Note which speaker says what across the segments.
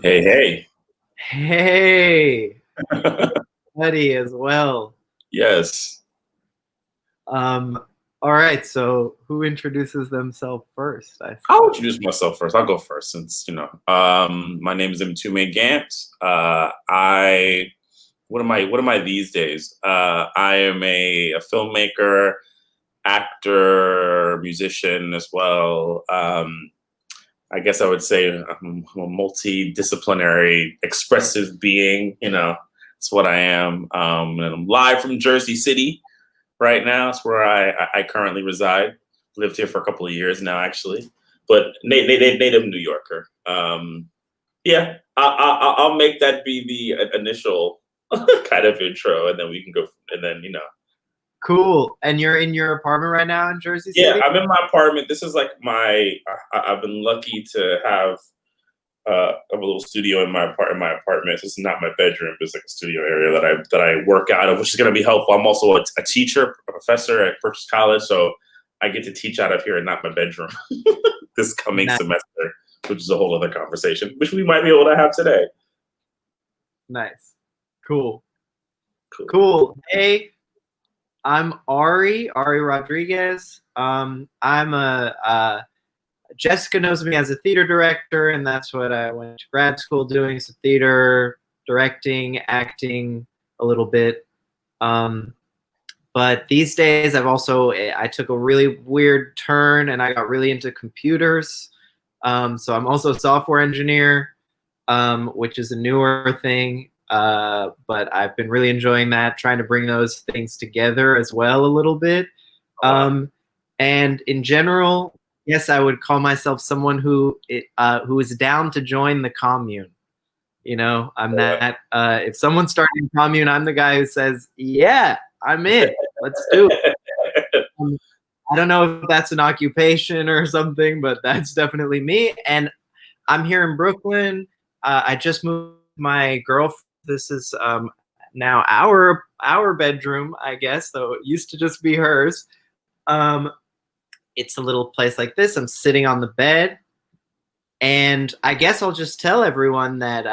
Speaker 1: Hey, hey.
Speaker 2: Hey, buddy as well.
Speaker 1: Yes.
Speaker 2: Um, all right, so who introduces themselves first, I
Speaker 1: I'll
Speaker 2: suppose?
Speaker 1: introduce myself first. I'll go first since, my name is Mtume Gant. What am I these days? I am a filmmaker, actor, musician as well. I guess I would say I'm a multidisciplinary, expressive being. It's what I am. And I'm live from Jersey City right now. It's where I currently reside. Lived here for a couple of years now, actually, but native New Yorker. Yeah, I'll make that be the initial kind of intro, and then we can go. And then
Speaker 2: Cool. And you're in your apartment right now in Jersey
Speaker 1: yeah,
Speaker 2: City?
Speaker 1: I'm in my apartment. This is like I've been lucky to have a little studio in my apartment. This is not my bedroom. It's like a studio area that I work out of, which is going to be helpful. I'm also a teacher, a professor at Purchase College, so I get to teach out of here and not my bedroom this coming
Speaker 2: Nice.
Speaker 1: semester, which is a whole other conversation, which we might be able to have today.
Speaker 2: Nice. Cool. Hey, I'm Ari Rodriguez. Jessica knows me as a theater director, and that's what I went to grad school doing, so theater, directing, acting a little bit. But these days I took a really weird turn and I got really into computers. So I'm also a software engineer, which is a newer thing. But I've been really enjoying that, trying to bring those things together as well a little bit. And in general, yes, I would call myself someone who is down to join the commune. I'm that. If someone's starting a commune, I'm the guy who says, "Yeah, I'm in. Let's do it." I don't know if that's an occupation or something, but that's definitely me. And I'm here in Brooklyn. I just moved my girlfriend. This is now our bedroom, I guess. So it used to just be hers. It's a little place like this. I'm sitting on the bed. And I guess I'll just tell everyone that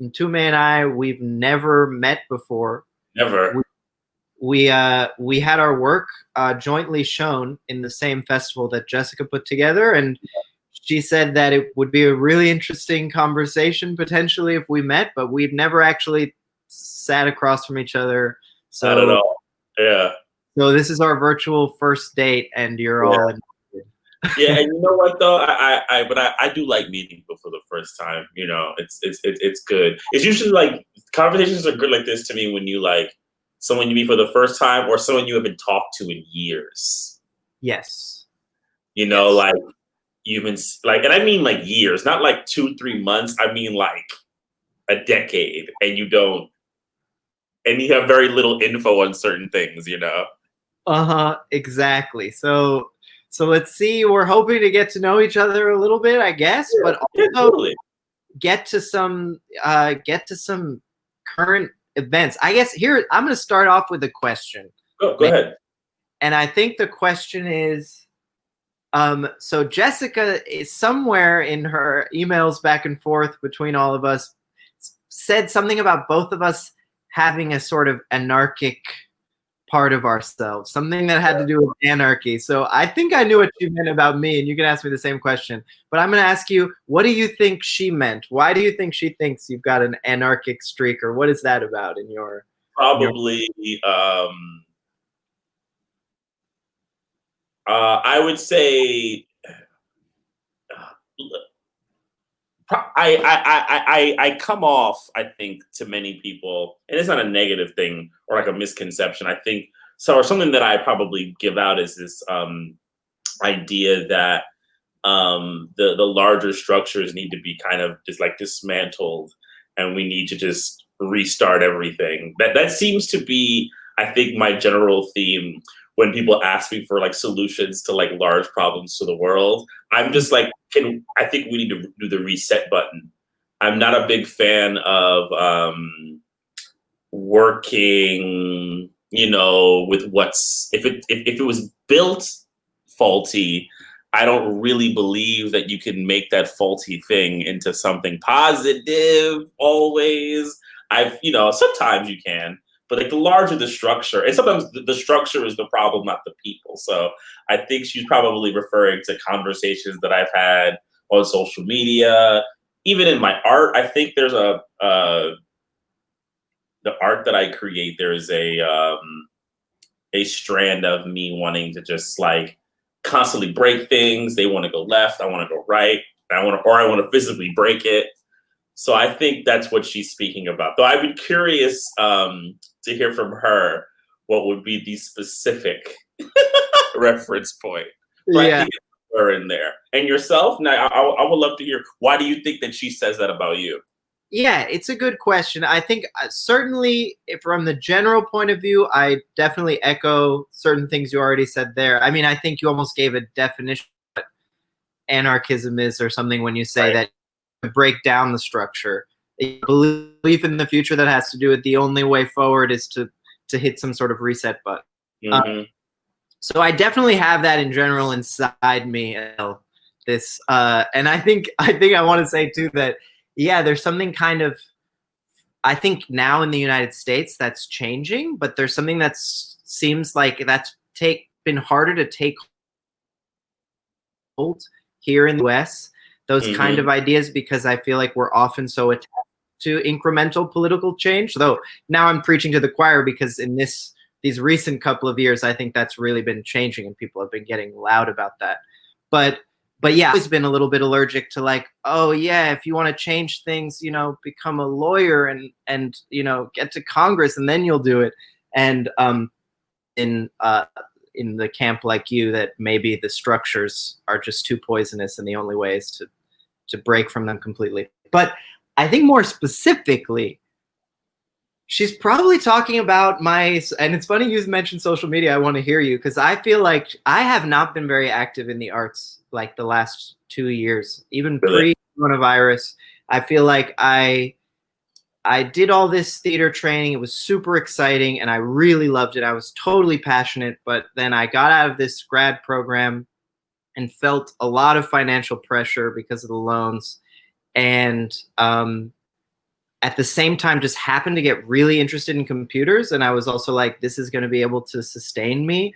Speaker 2: Mtume and I, we've never met before.
Speaker 1: Never.
Speaker 2: We had our work jointly shown in the same festival that Jessica put together, and she said that it would be a really interesting conversation potentially if we met, but we've never actually sat across from each other. So,
Speaker 1: not at all. Yeah.
Speaker 2: So this is our virtual first date, and you're all invited.
Speaker 1: Yeah, and you know what though, I do like meeting people for the first time. It's good. It's usually like conversations are good like this to me when you like someone you meet for the first time or someone you haven't talked to in years.
Speaker 2: Yes.
Speaker 1: Like you've been like, and I mean like years, not like 2-3 months. I mean like a decade, and you have very little info on certain things.
Speaker 2: Exactly. So let's see. We're hoping to get to know each other a little bit, I guess, but also
Speaker 1: totally.
Speaker 2: get to some current events. I guess here I'm going to start off with a question.
Speaker 1: Go ahead.
Speaker 2: And I think the question is, so Jessica is somewhere in her emails back and forth between all of us said something about both of us having a sort of anarchic part of ourselves, something that had to do with anarchy. So I think I knew what she meant about me, and you can ask me the same question. But I'm going to ask you, what do you think she meant? Why do you think she thinks you've got an anarchic streak, or what is that about in your?
Speaker 1: Probably, I would say, I come off, I think, to many people, and it's not a negative thing or like a misconception. I think so, or something that I probably give out is this idea that the larger structures need to be kind of just like dismantled, and we need to just restart everything. That seems to be, I think, my general theme when people ask me for like solutions to like large problems to the world. I'm just like, I think we need to do the reset button. I'm not a big fan of working, with if it was built faulty, I don't really believe that you can make that faulty thing into something positive always. Sometimes you can, but like the larger the structure, and sometimes the structure is the problem, not the people. So I think she's probably referring to conversations that I've had on social media, even in my art. I think there's the art that I create. There is a strand of me wanting to just like constantly break things. They want to go left, I want to go right. I want to physically break it. So I think that's what she's speaking about. Though I'd be curious to hear from her what would be the specific reference point. But I think it's her in there. And yourself? Now, I would love to hear, why do you think that she says that about you?
Speaker 2: Yeah, it's a good question. I think certainly from the general point of view, I definitely echo certain things you already said there. I mean, I think you almost gave a definition of what anarchism is or something when you say that you break down the structure. A belief in the future that has to do with the only way forward is to hit some sort of reset button.
Speaker 1: Mm-hmm.
Speaker 2: So I definitely have that in general inside me. And I think I want to say too that, yeah, there's something kind of, I think now in the United States that's changing, but there's something that seems like that's been harder to take hold here in the US, those kind of ideas, because I feel like we're often so attached to incremental political change. Though now I'm preaching to the choir, because in these recent couple of years, I think that's really been changing and people have been getting loud about that. But yeah, I've always been a little bit allergic to like, oh yeah, if you want to change things, become a lawyer and get to Congress and then you'll do it. And in the camp like you, that maybe the structures are just too poisonous and the only way is to break from them completely. But I think more specifically, she's probably talking about and it's funny you mentioned social media. I want to hear you, because I feel like I have not been very active in the arts like the last 2 years, even pre-coronavirus. I feel like I did all this theater training. It was super exciting and I really loved it. I was totally passionate, but then I got out of this grad program and felt a lot of financial pressure because of the loans. And at the same time, just happened to get really interested in computers. And I was also like, this is going to be able to sustain me.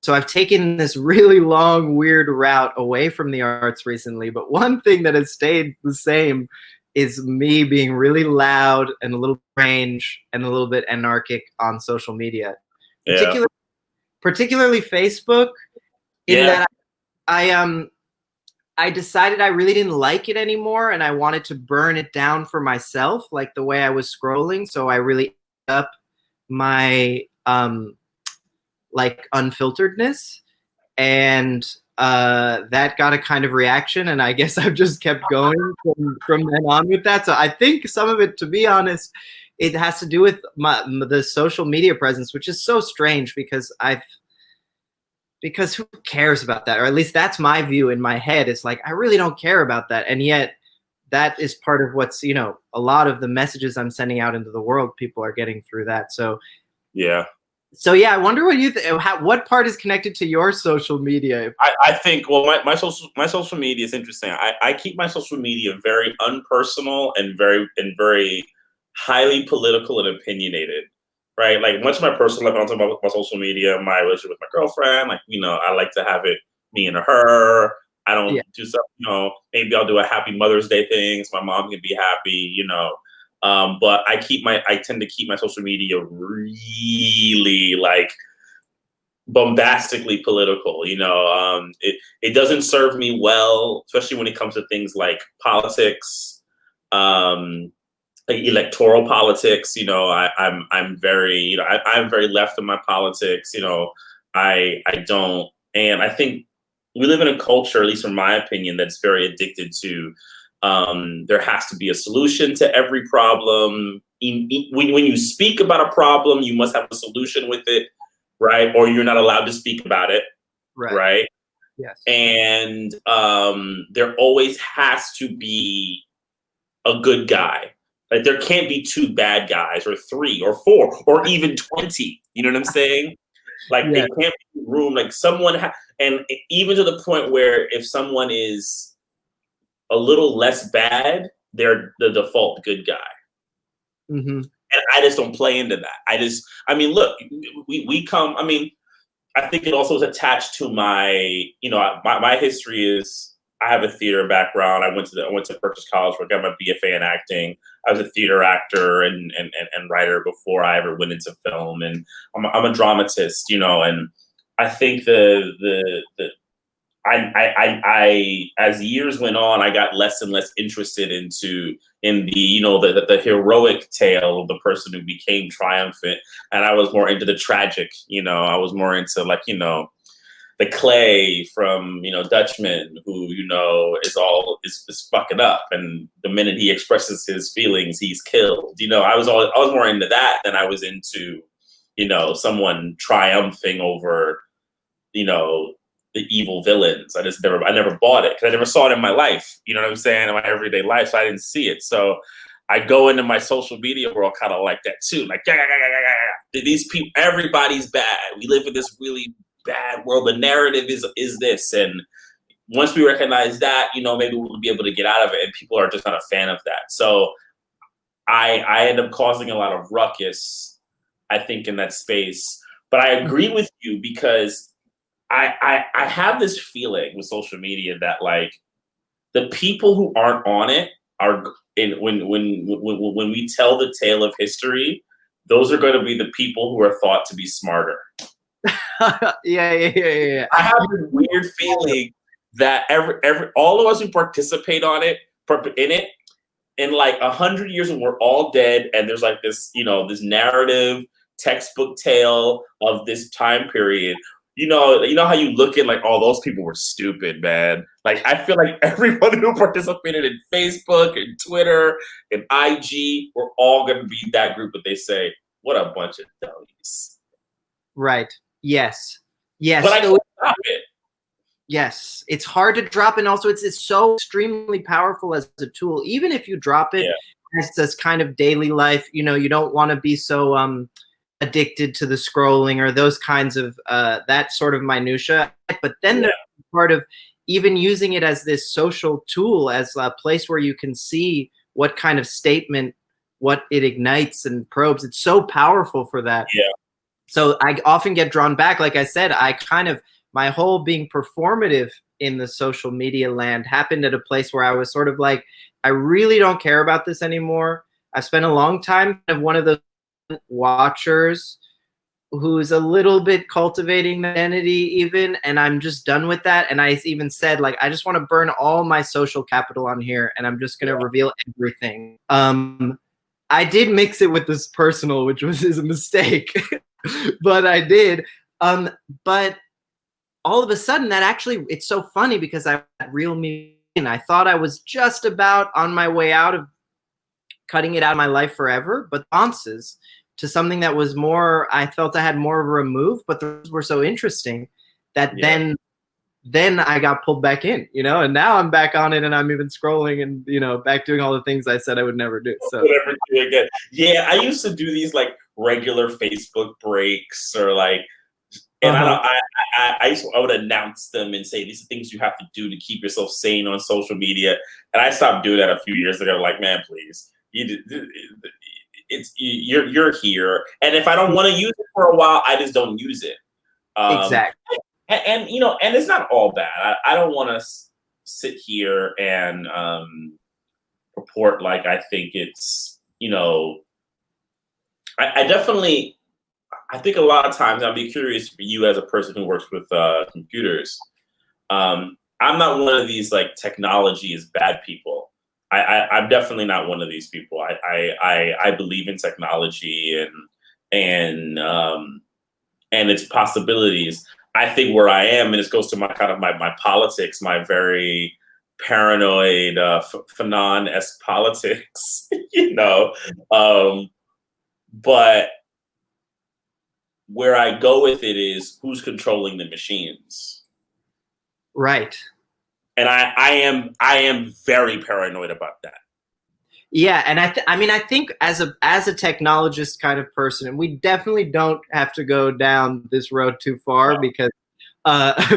Speaker 2: So I've taken this really long, weird route away from the arts recently. But one thing that has stayed the same is me being really loud and a little strange and a little bit anarchic on social media, particularly Facebook. In that I decided I really didn't like it anymore, and I wanted to burn it down for myself, like the way I was scrolling. So I really up my like unfilteredness, and that got a kind of reaction, and I guess I've just kept going from then on with that. So I think some of it, to be honest, it has to do with the social media presence, which is so strange because who cares about that? Or at least that's my view in my head. It's like, I really don't care about that. And yet that is part of what's, a lot of the messages I'm sending out into the world, people are getting through that. So, yeah. I wonder what you what part is connected to your social media?
Speaker 1: I think, well, my social media is interesting. I keep my social media very unpersonal and very highly political and opinionated. Right, like much of my personal life, I don't talk about my social media, my relationship with my girlfriend. Like, I like to have it me and her. I don't do stuff. Maybe I'll do a happy Mother's Day thing so my mom can be happy. But I tend to keep my social media really like bombastically political. It doesn't serve me well, especially when it comes to things like politics. Like electoral politics, I'm very, I'm very left in my politics. I don't, and I think we live in a culture, at least in my opinion, that's very addicted to. There has to be a solution to every problem. When you speak about a problem, you must have a solution with it, right? Or you're not allowed to speak about it, right?
Speaker 2: Yes.
Speaker 1: And there always has to be a good guy. Like there can't be 2 bad guys or 3 or 4 or even 20. You know what I'm saying? Like
Speaker 2: Yeah.
Speaker 1: it can't be room. Like and even to the point where if someone is a little less bad, they're the default good guy.
Speaker 2: Mm-hmm.
Speaker 1: And I just don't play into that. I mean, look, we come. I mean, I think it also is attached to my, my history is I have a theater background. I went to Purchase College where I got my BFA in acting. I was a theater actor and writer before I ever went into film, and I'm a dramatist, and I think I as years went on, I got less and less interested in the heroic tale of the person who became triumphant, and I was more into the tragic. I was more into the clay from Dutchman, who is fucking up, and the minute he expresses his feelings, he's killed. I was more into that than I was into someone triumphing over the evil villains. I never bought it because I never saw it in my life. You know what I'm saying? In my everyday life, so I didn't see it. So I go into my social media world kind of like that too. Like, these people, everybody's bad. We live in this really bad world. The narrative is this, and once we recognize that, maybe we'll be able to get out of it. And people are just not a fan of that. So I end up causing a lot of ruckus, I think, in that space. But I agree with you because I have this feeling with social media that like the people who aren't on it are when we tell the tale of history, those are going to be the people who are thought to be smarter.
Speaker 2: Yeah.
Speaker 1: I have this weird feeling that all of us who participate in it, in like 100 years when we're all dead, and there's like this, this narrative textbook tale of this time period. You know how you look at like, oh, those people were stupid, man. Like I feel like everyone who participated in Facebook and Twitter and IG, we're all going to be that group. But they say, what a bunch of dummies.
Speaker 2: Right. Yes.
Speaker 1: But I can't stop it.
Speaker 2: Yes, it's hard to drop, and also it's so extremely powerful as a tool. Even if you drop it as this kind of daily life, you don't want to be so addicted to the scrolling or those kinds of that sort of minutia. But then there's part of even using it as this social tool, as a place where you can see what kind of statement, what it ignites and probes. It's so powerful for that.
Speaker 1: Yeah.
Speaker 2: So I often get drawn back. Like I said, my whole being performative in the social media land happened at a place where I was sort of like, I really don't care about this anymore. I spent a long time of one of those watchers who's a little bit cultivating the identity even, and I'm just done with that. And I even said, like, I just want to burn all my social capital on here, and I'm just going to reveal everything. I did mix it with this personal, which is a mistake, but I did. But all of a sudden that actually, it's so funny because I had real me, and I thought I was just about on my way out of cutting it out of my life forever, but responses to something that was more, I felt I had more of a remove, but those were so interesting that then I got pulled back in, and now I'm back on it, and I'm even scrolling and, back doing all the things I said I would never do. So
Speaker 1: never do again. Yeah, I used to do these like regular Facebook breaks or like, and I would announce them and say these are things you have to do to keep yourself sane on social media. And I stopped doing that a few years ago. Like, man, please, you're here, and if I don't want to use it for a while, I just don't use it.
Speaker 2: Exactly.
Speaker 1: And and it's not all bad. I don't want to sit here and report like I think it's I definitely. I think a lot of times I'd be curious for you as a person who works with computers. I'm not one of these like technology is bad people. I'm definitely not one of these people. I believe in technology and its possibilities. I think where I am, and this goes to my kind of my politics, my very paranoid Fanon-esque politics, but where I go with it is who's controlling the machines.
Speaker 2: Right.
Speaker 1: And I am very paranoid about that.
Speaker 2: Yeah, and I mean, I think as a technologist kind of person, and we definitely don't have to go down this road too far because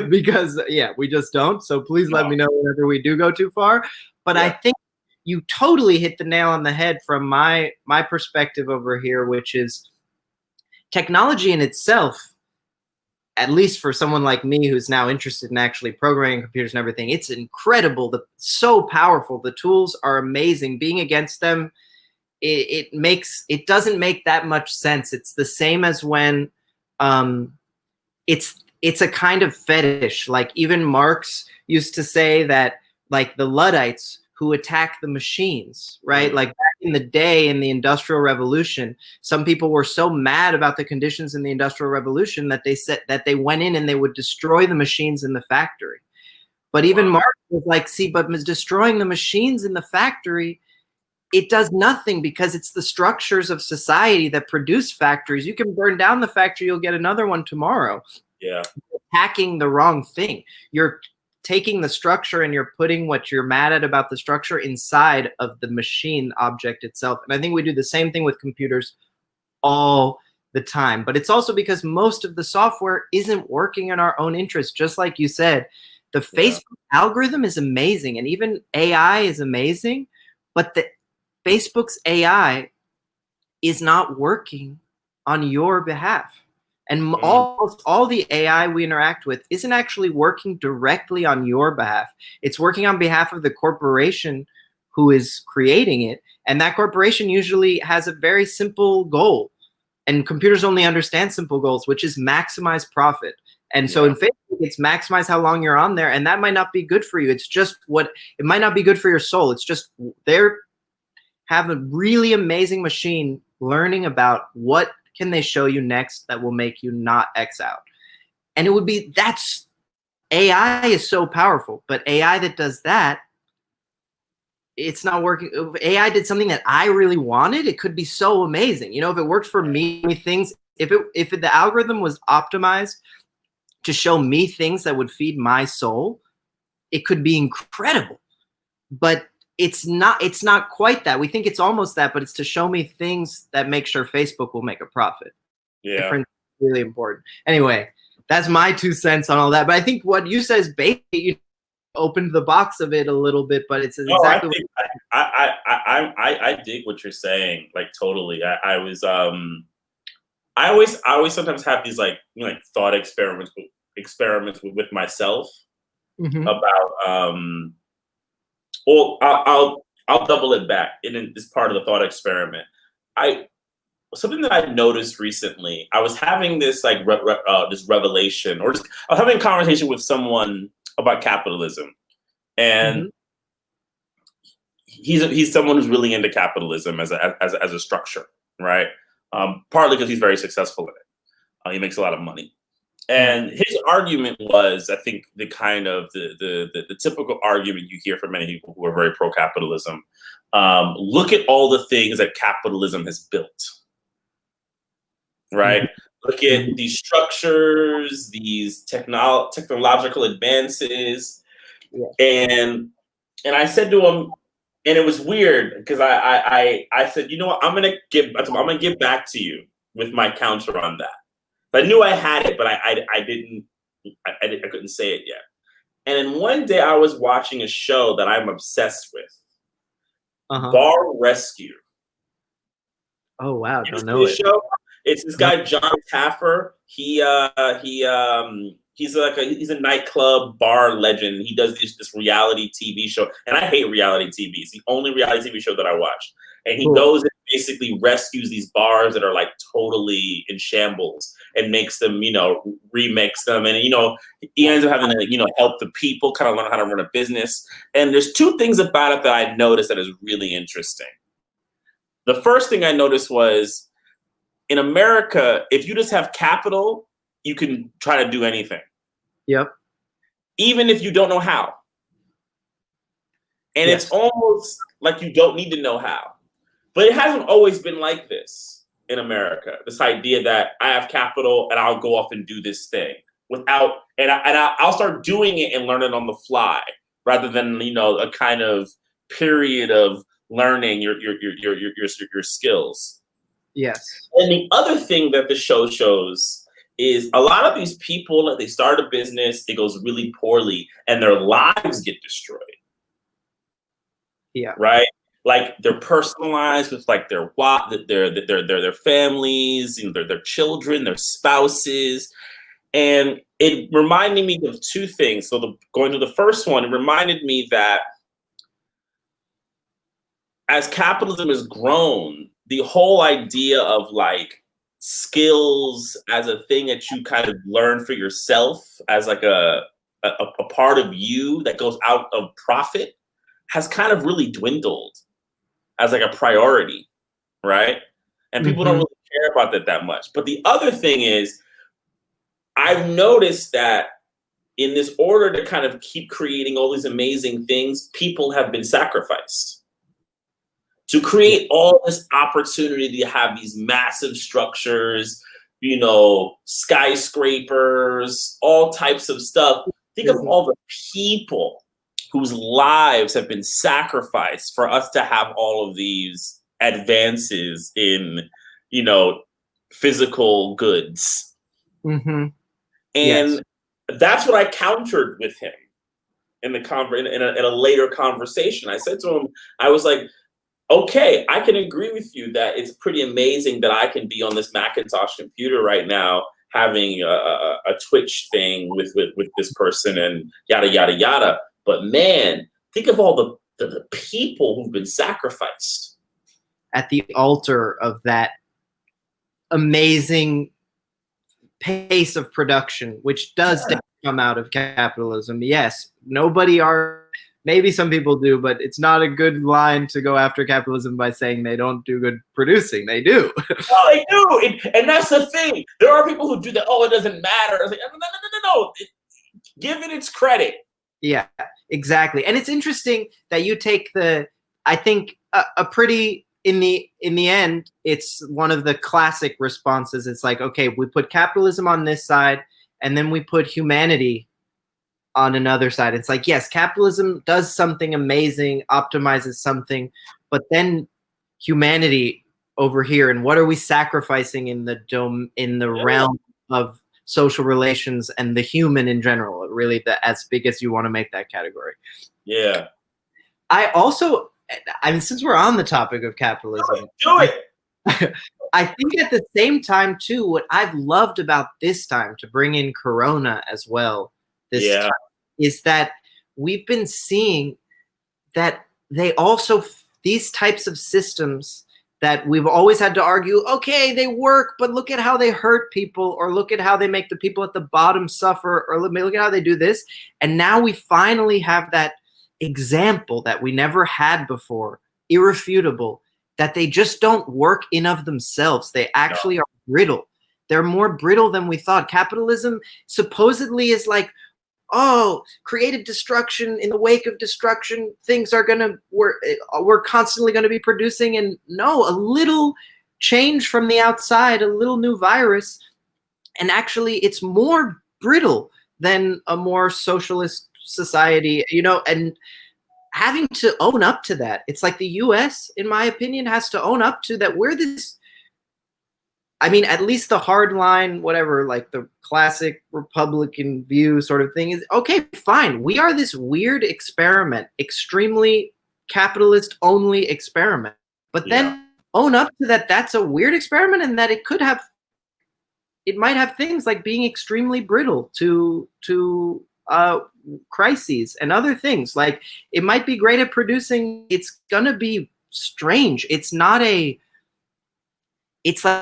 Speaker 2: because yeah, we just don't. So please let me know whenever we do go too far. But I think you totally hit the nail on the head from my perspective over here, which is technology in itself, at least for someone like me who's now interested in actually programming computers and everything, it's incredible. So powerful. The tools are amazing. Being against them, it doesn't make that much sense. It's the same as when it's a kind of fetish. Like even Marx used to say that like the Luddites who attack the machines, right? Like back in the day in the Industrial Revolution, some people were so mad about the conditions in the Industrial Revolution that they said that they went in and they would destroy the machines in the factory. But even Marx was like, see, but destroying the machines in the factory, it does nothing because it's the structures of society that produce factories. You can burn down the factory, you'll get another one tomorrow.
Speaker 1: Yeah.
Speaker 2: You're attacking the wrong thing. You're taking the structure and you're putting what you're mad at about the structure inside of the machine object itself. And I think we do the same thing with computers all the time. But it's also because most of the software isn't working in our own interest. Just like you said, the Facebook algorithm is amazing and even AI is amazing, but the Facebook's AI is not working on your behalf. And almost all the AI we interact with isn't actually working directly on your behalf. It's working on behalf of the corporation who is creating it. And that corporation usually has a very simple goal. And computers only understand simple goals, which is maximize profit. And so in Facebook, it's maximize how long you're on there. And that might not be good for you. It's just it might not be good for your soul. It's just they're have a really amazing machine learning about what can they show you next that will make you not X out. And it would be, AI is so powerful, but AI that does that, it's not working. If AI did something that I really wanted, it could be so amazing. You know, if it worked for me, things, if the algorithm was optimized to show me things that would feed my soul, it could be incredible. But it's not quite that. We think it's almost that, but it's to show me things that make sure Facebook will make a profit.
Speaker 1: Yeah.
Speaker 2: Different, really important. Anyway, that's my 2 cents on all that. But I think what you said is basically you opened the box of it a little bit, but it's exactly
Speaker 1: I dig what you're saying, like totally. I always sometimes have these like thought experiments with myself about well, I'll double it back in this part of the thought experiment. Something that I noticed recently. I was having this like this revelation, or just I was having a conversation with someone about capitalism, and he's someone who's really into capitalism as a structure, right? Partly because he's very successful in it. He makes a lot of money. And his argument was, I think, the kind of the typical argument you hear from many people who are very pro-capitalism. Look at all the things that capitalism has built, right? Look at these structures, these technological advances, and I said to him, and it was weird because I said, you know what, I'm gonna give back to you with my counter on that. I knew I had it, but I couldn't say it yet. And then one day I was watching a show that I'm obsessed with, Bar Rescue.
Speaker 2: Oh wow, don't know it.
Speaker 1: Show? It's this guy John Taffer. He's a nightclub bar legend. He does this reality TV show, and I hate reality TV. It's the only reality TV show that I watch. And he goes and basically rescues these bars that are like totally in shambles and makes them, remix them. And, he ends up having to, help the people kind of learn how to run a business. And there's 2 things about it that I noticed that is really interesting. The first thing I noticed was in America, if you just have capital, you can try to do anything.
Speaker 2: Yep.
Speaker 1: Even if you don't know how. And it's almost like you don't need to know how. But it hasn't always been like this in America. This idea that I have capital and I'll go off and do this thing I'll start doing it and learn it on the fly rather than, a kind of period of learning your skills.
Speaker 2: Yes.
Speaker 1: And the other thing that the show shows is a lot of these people, they start a business, it goes really poorly, and their lives get destroyed.
Speaker 2: Yeah.
Speaker 1: Right? Like they're personalized with like their families, their children, their spouses. And it reminded me of two things. So going to the first one, it reminded me that as capitalism has grown, the whole idea of like skills as a thing that you kind of learn for yourself as like a part of you that goes out of profit has kind of really dwindled as like a priority, right? And people don't really care about that much. But the other thing is, I've noticed that in this order to kind of keep creating all these amazing things, people have been sacrificed to create all this opportunity to have these massive structures, skyscrapers, all types of stuff. Think of all the people whose lives have been sacrificed for us to have all of these advances in, physical goods.
Speaker 2: Mm-hmm.
Speaker 1: And that's what I countered with him in a later conversation. I said to him, I was like, okay, I can agree with you that it's pretty amazing that I can be on this Macintosh computer right now having a Twitch thing with this person and yada, yada, yada. But man, think of all the people who've been sacrificed
Speaker 2: at the altar of that amazing pace of production, which does come out of capitalism. Yes, maybe some people do, but it's not a good line to go after capitalism by saying they don't do good producing. They do.
Speaker 1: Oh, they do. And that's the thing. There are people who do that. Oh, it doesn't matter. It's like, no. Give it its credit.
Speaker 2: Yeah, exactly. And it's interesting that you take I think a pretty, in the end, it's one of the classic responses. It's like, okay, we put capitalism on this side, and then we put humanity on another side. It's like, yes, capitalism does something amazing, optimizes something, but then humanity over here, and what are we sacrificing in the realm of social relations and the human in general? Really, as big as you want to make that category.
Speaker 1: Yeah.
Speaker 2: Since we're on the topic of capitalism,
Speaker 1: do it.
Speaker 2: I think at the same time too, what I've loved about this time, to bring in Corona as well, time, is that we've been seeing that these types of systems that we've always had to argue, okay, they work, but look at how they hurt people, or look at how they make the people at the bottom suffer, or look at how they do this. And now we finally have that example that we never had before, irrefutable, that they just don't work in of themselves. They actually are brittle. They're more brittle than we thought. Capitalism supposedly is like, oh, creative destruction, in the wake of destruction, we're constantly going to be producing. And no, a little change from the outside, a little new virus, and actually it's more brittle than a more socialist society, and having to own up to that. It's like the US, in my opinion, has to own up to that. We're this, at least the hard line, whatever, like the classic Republican view sort of thing is, okay, fine. We are this weird experiment, extremely capitalist only experiment, but then own up to that. That's a weird experiment, and that it might have things like being extremely brittle to crises and other things. Like, it might be great at producing. It's gonna be strange. It's like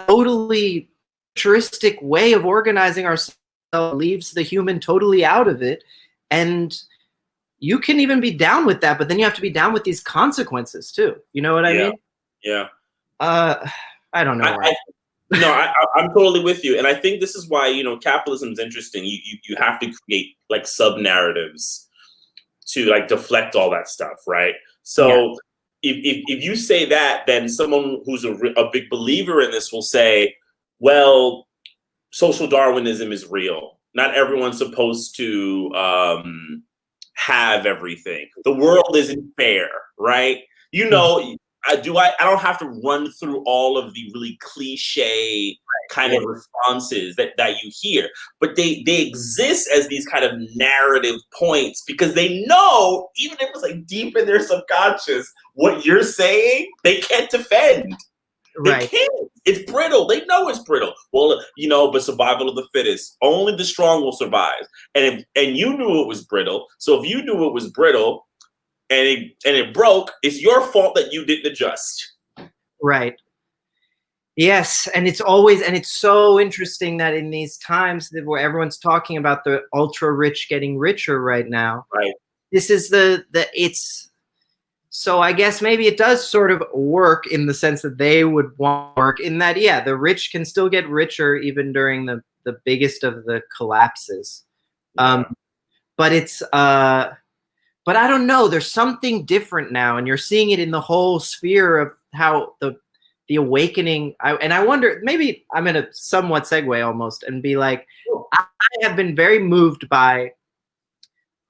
Speaker 2: totally futuristic way of organizing ourselves, leaves the human totally out of it. And you can even be down with that, but then you have to be down with these consequences too. You know what I mean?
Speaker 1: Yeah.
Speaker 2: I don't know.
Speaker 1: I'm totally with you. And I think this is why, capitalism is interesting. You have to create like sub-narratives to like deflect all that stuff, right? So if you say that, then someone who's a big believer in this will say, well, social Darwinism is real. Not everyone's supposed to have everything. The world isn't fair, right? You know, I don't have to run through all of the really cliche kind of responses that you hear, but they exist as these kind of narrative points because they know, even if it's like deep in their subconscious, what you're saying, they can't defend. They can't. It's brittle. They know it's brittle. Well, you know, but survival of the fittest. Only the strong will survive. And you knew it was brittle. So if you knew it was brittle and it broke, it's your fault that you didn't adjust.
Speaker 2: Right. Yes, and it's so interesting that in these times where everyone's talking about the ultra rich getting richer right now.
Speaker 1: Right.
Speaker 2: This is so I guess maybe it does sort of work in the sense that they would want to work in that, yeah, the rich can still get richer even during the biggest of the collapses.
Speaker 1: Yeah.
Speaker 2: But it's but I don't know, there's something different now, and you're seeing it in the whole sphere of how the awakening. And I wonder, maybe I'm going to somewhat segue almost and be like, I have been very moved by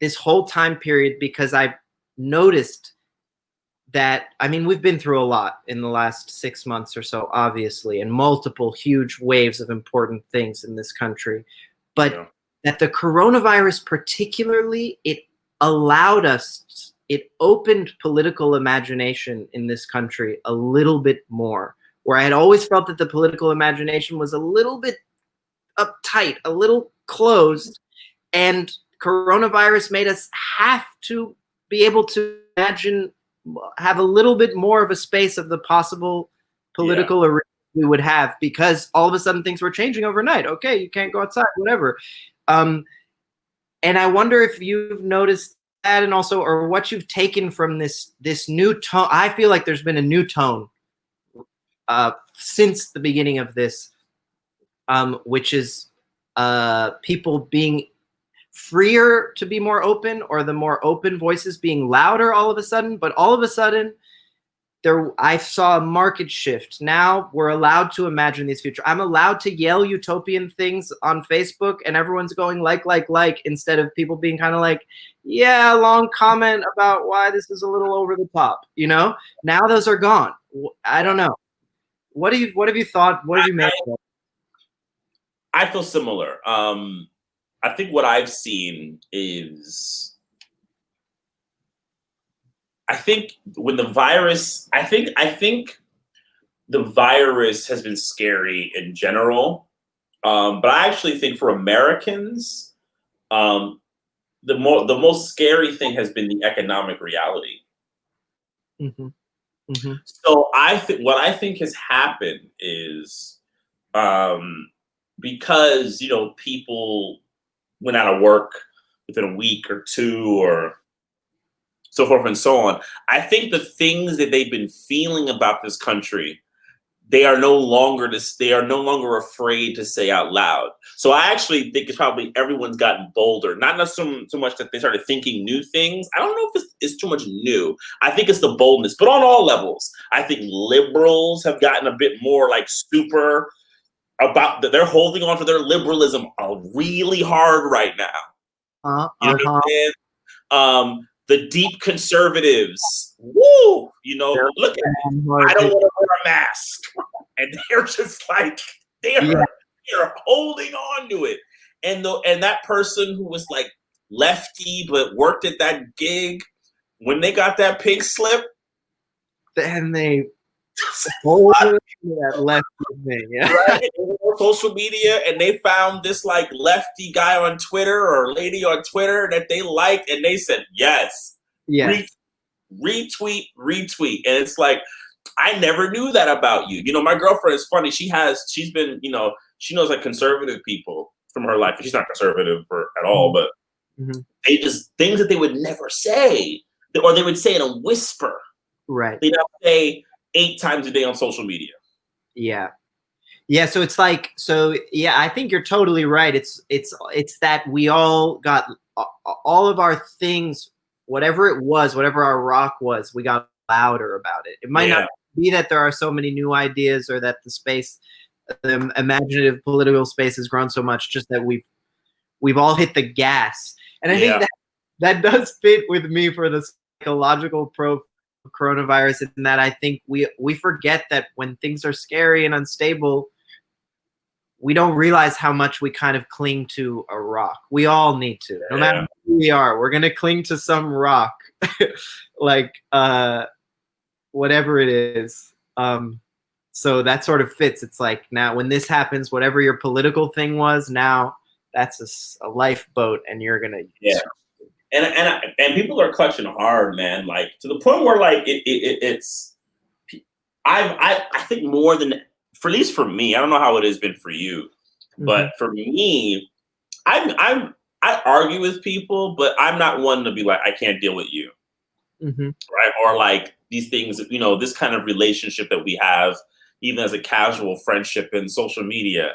Speaker 2: this whole time period because I've noticed that, I mean, we've been through a lot in the last 6 months or so, obviously, and multiple huge waves of important things in this country. But that the coronavirus particularly, it allowed us, it opened political imagination in this country a little bit more, where I had always felt that the political imagination was a little bit uptight, a little closed, and coronavirus made us have to be able to imagine, have a little bit more of a space of the possible political arena we would have, because all of a sudden things were changing overnight. Okay, you can't go outside, whatever. And I wonder if you've noticed that, and also, or what you've taken from this new tone. I feel like there's been a new tone since the beginning of this, which is people being freer to be more open, or the more open voices being louder all of a sudden. But all of a sudden, I saw a market shift. Now we're allowed to imagine these future. I'm allowed to yell utopian things on Facebook, and everyone's going like, instead of people being kind of like, yeah, long comment about why this is a little over the top. You know, now those are gone. I don't know. What have you thought? What have you made of it?
Speaker 1: I feel similar. I think what I've seen is, I think when the virus, I think the virus has been scary in general, but I actually think for Americans, the most scary thing has been the economic reality.
Speaker 2: Mm-hmm. Mm-hmm.
Speaker 1: So what I think has happened is, because, you know, people went out of work within a week or two, or so forth and so on. I think the things that they've been feeling about this country, they are no longer afraid to say out loud. So I actually think it's probably everyone's gotten bolder. Not so much that they started thinking new things. I don't know if it's too much new. I think it's the boldness, but on all levels. I think liberals have gotten a bit more like super about that. They're holding on to their liberalism really hard right now. You know what I'm saying? The deep conservatives, woo! You know, look at it. I don't want to wear a mask, and they're just like they're holding on to it. And that person who was like lefty but worked at that gig, when they got that pink slip,
Speaker 2: then they that lefty thing,
Speaker 1: right? On social media, and they found this like lefty guy on Twitter or lady on Twitter that they liked, and they said yes. Retweet, and it's like, I never knew that about you. You know, my girlfriend is funny. She's been, you know, she knows like conservative people from her life. She's not conservative at all, but they just things that they would never say, or they would say in a whisper.
Speaker 2: Right.
Speaker 1: They don't say 8 times a day on social media.
Speaker 2: Yeah. So it's like, I think you're totally right. It's that we all got all of our things, whatever it was, whatever our rock was, we got louder about it. It might not be that there are so many new ideas, or that the imaginative political space has grown so much, just that we've all hit the gas. And I think that does fit with me for the psychological profile coronavirus, in that I think we forget that when things are scary and unstable, we don't realize how much we kind of cling to a rock. We all need to, no matter who we are, we're gonna cling to some rock, like whatever it is. So that sort of fits. It's like, now when this happens, whatever your political thing was, now that's a lifeboat, and you're gonna
Speaker 1: And people are clutching hard, man. Like, to the point where, like, it's I think more than, for at least for me, I don't know how it has been for you, but for me, I argue with people, but I'm not one to be like, I can't deal with you, right? Or like these things, you know, this kind of relationship that we have, even as a casual friendship in social media.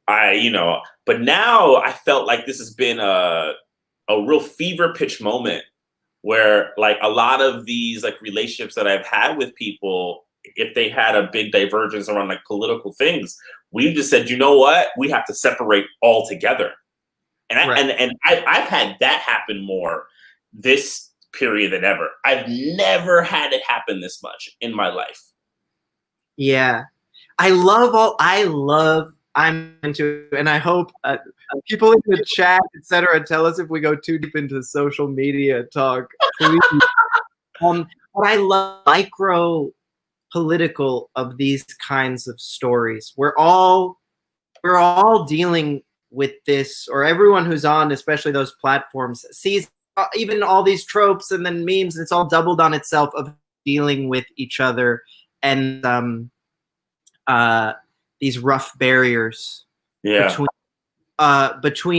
Speaker 1: But now I felt like this has been a real fever pitch moment where, like, a lot of these, like, relationships that I've had with people, if they had a big divergence around, like, political things, we've just said, you know what, we have to separate altogether. And I've had that happen more this period than ever. I've never had it happen this much in my life.
Speaker 2: Yeah, I'm into, and I hope people in the chat, etc., tell us if we go too deep into social media talk, please. But I love micro political of these kinds of stories. We're all dealing with this, or everyone who's on, especially those platforms, sees even all these tropes and then memes. It's all doubled on itself of dealing with each other and these rough barriers between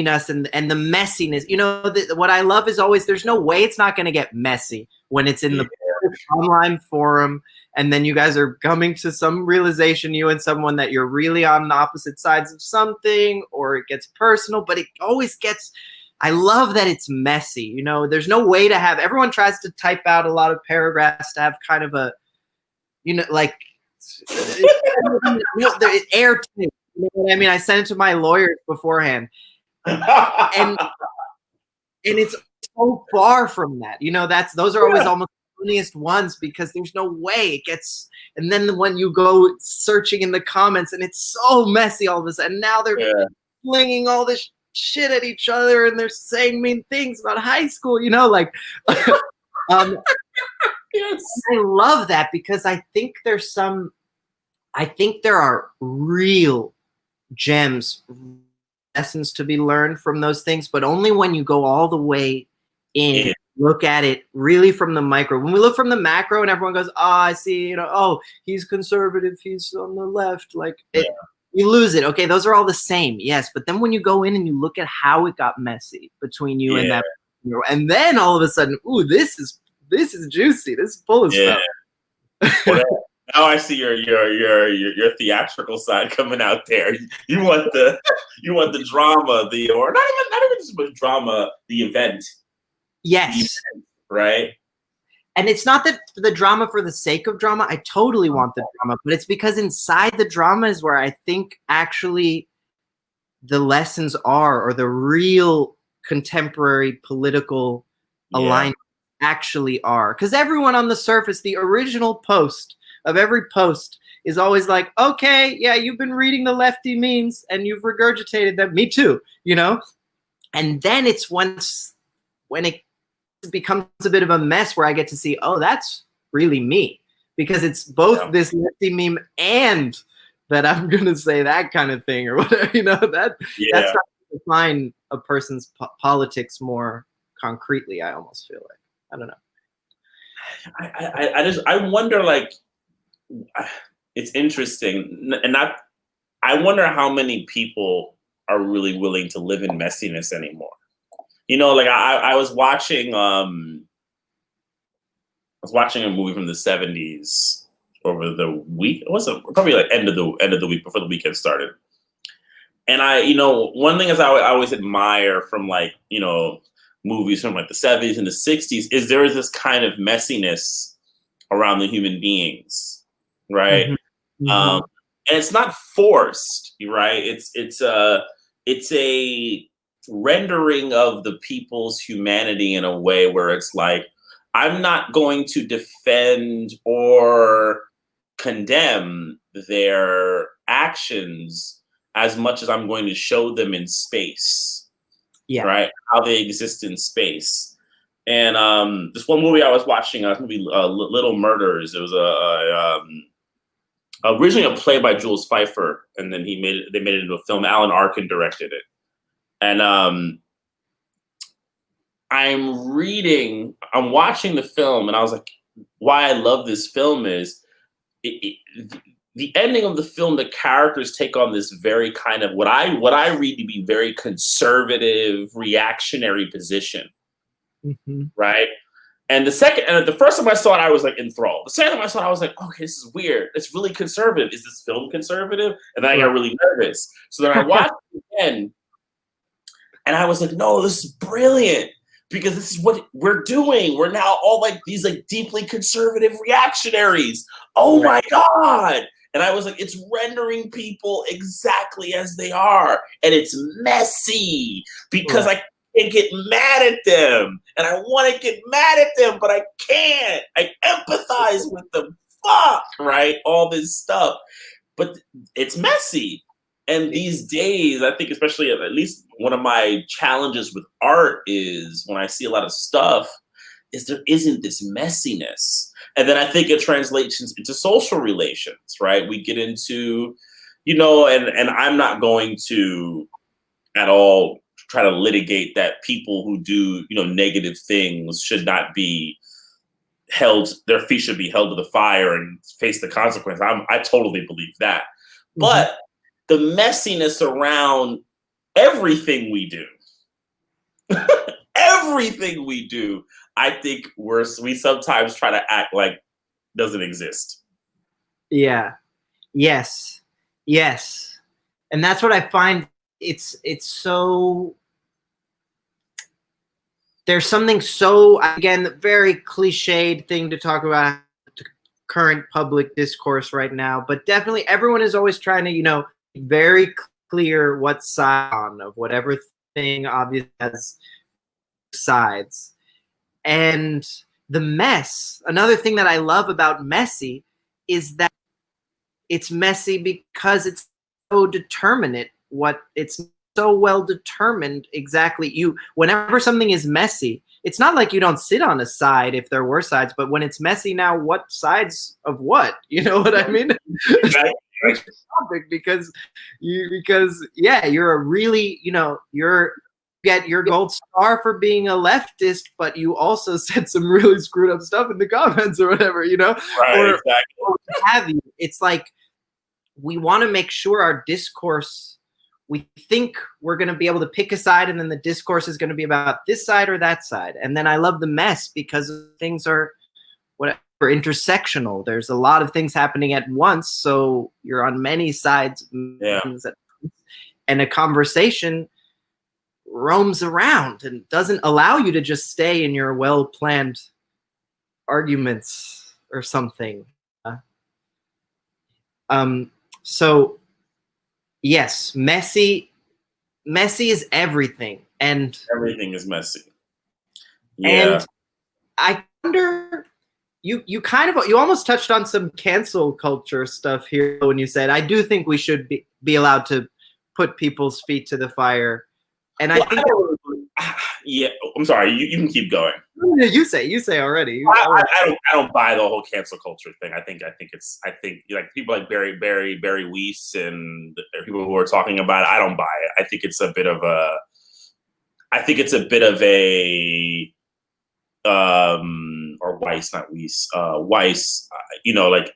Speaker 2: us and the messiness. You know, what I love is always, there's no way it's not going to get messy when it's in the online forum, and then you guys are coming to some realization, you and someone, that you're really on the opposite sides of something, or it gets personal, but it always gets, I love that it's messy. You know, there's no way to have, everyone tries to type out a lot of paragraphs to have kind of a, you know, like, airtight. You know what I mean? I sent it to my lawyers beforehand, and it's so far from that. You know, those are always almost the funniest ones, because there's no way it gets. And then when you go searching in the comments, and it's so messy all of a sudden. Now they're flinging all this shit at each other, and they're saying mean things about high school. You know, like. Yes. I love that, because I think there are real gems, lessons to be learned from those things, but only when you go all the way in, look at it really from the micro. When we look from the macro and everyone goes, oh, I see, you know, oh, he's conservative, he's on the left, like you lose it. Okay, those are all the same, yes, but then when you go in and you look at how it got messy between you and that, and then all of a sudden, ooh, this is juicy. This is full of stuff.
Speaker 1: Well, now I see your theatrical side coming out there. You want the drama, or not even just the drama, the event.
Speaker 2: Yes.
Speaker 1: The event, right.
Speaker 2: And it's not that the drama for the sake of drama. I totally want the drama, but it's because inside the drama is where I think actually the lessons are, or the real contemporary political alignment actually are. Because everyone on the surface, the original post of every post is always like, okay, yeah, you've been reading the lefty memes and you've regurgitated them. Me too, you know? And then it's when it becomes a bit of a mess where I get to see, oh, that's really me. Because it's both this lefty meme and that I'm going to say that kind of thing or whatever, you know? That's not to define a person's politics more concretely, I almost feel like. I don't know.
Speaker 1: I wonder, like, it's interesting, and I wonder how many people are really willing to live in messiness anymore. You know, like I was watching a movie from the 70s over the week. It wasn't probably like end of the week before the weekend started. And one thing is I always admire from, like, you know, movies from like the 70s and the 60s is there is this kind of messiness around the human beings, right? And it's not forced, right? It's a rendering of the people's humanity in a way where it's like, I'm not going to defend or condemn their actions as much as I'm going to show them in space, right? How they exist in space. And this one movie I was watching, this movie Little Murders. It was originally a play by Jules Feiffer, and then they made it into a film. Alan Arkin directed it, and I'm watching the film, and I was like, why I love this film is the ending of the film. The characters take on this very kind of what I read to be very conservative, reactionary position, right? And the first time I saw it, I was like enthralled. The second time I saw it, I was like, okay, this is weird. It's really conservative. Is this film conservative? And then I got really nervous. So then I watched it again, and I was like, no, this is brilliant. Because this is what we're doing. We're now all like these like deeply conservative reactionaries. Oh my God. And I was like, it's rendering people exactly as they are. And it's messy because I can't get mad at them. And I want to get mad at them, but I can't. I empathize with them. Fuck, right? All this stuff. But it's messy. And these days, I think especially at least one of my challenges with art is when I see a lot of stuff is there isn't this messiness. And then I think it translates into social relations, right? We get into, and I'm not going to at all try to litigate that people who do, negative things should not be held, their feet should be held to the fire and face the consequence. I totally believe that. But the messiness around everything we do, I think we sometimes try to act like doesn't exist.
Speaker 2: Yeah. Yes. And that's what I find. It's so, there's something so, again, very cliched thing to talk about current public discourse right now, but definitely everyone is always trying to, very clear what side on of whatever thing obviously has sides. And the mess, another thing that I love about messy is that it's messy because it's so determinate. It's so well determined exactly. Whenever something is messy, it's not like you don't sit on a side if there were sides, but when it's messy now, what sides of what? You know what I mean? Because you're a really, you get your gold star for being a leftist, but you also said some really screwed up stuff in the comments or whatever,
Speaker 1: Right, exactly.
Speaker 2: Or have you. It's like we want to make sure our discourse, we think we're going to be able to pick a side, and then the discourse is going to be about this side or that side. And then I love the mess because things are whatever intersectional. There's a lot of things happening at once, so you're on many sides, and a conversation roams around and doesn't allow you to just stay in your well-planned arguments or something. So yes, messy is everything, and
Speaker 1: everything is messy. Yeah.
Speaker 2: And I wonder, you almost touched on some cancel culture stuff here when you said, I do think we should be allowed to put people's feet to the fire. And I think
Speaker 1: yeah, I'm sorry, you can keep going.
Speaker 2: You say already.
Speaker 1: I don't buy the whole cancel culture thing. I think like people like Barry Weiss and people who are talking about it, I don't buy it. I think it's a bit of a or Weiss, not Weiss, Weiss, like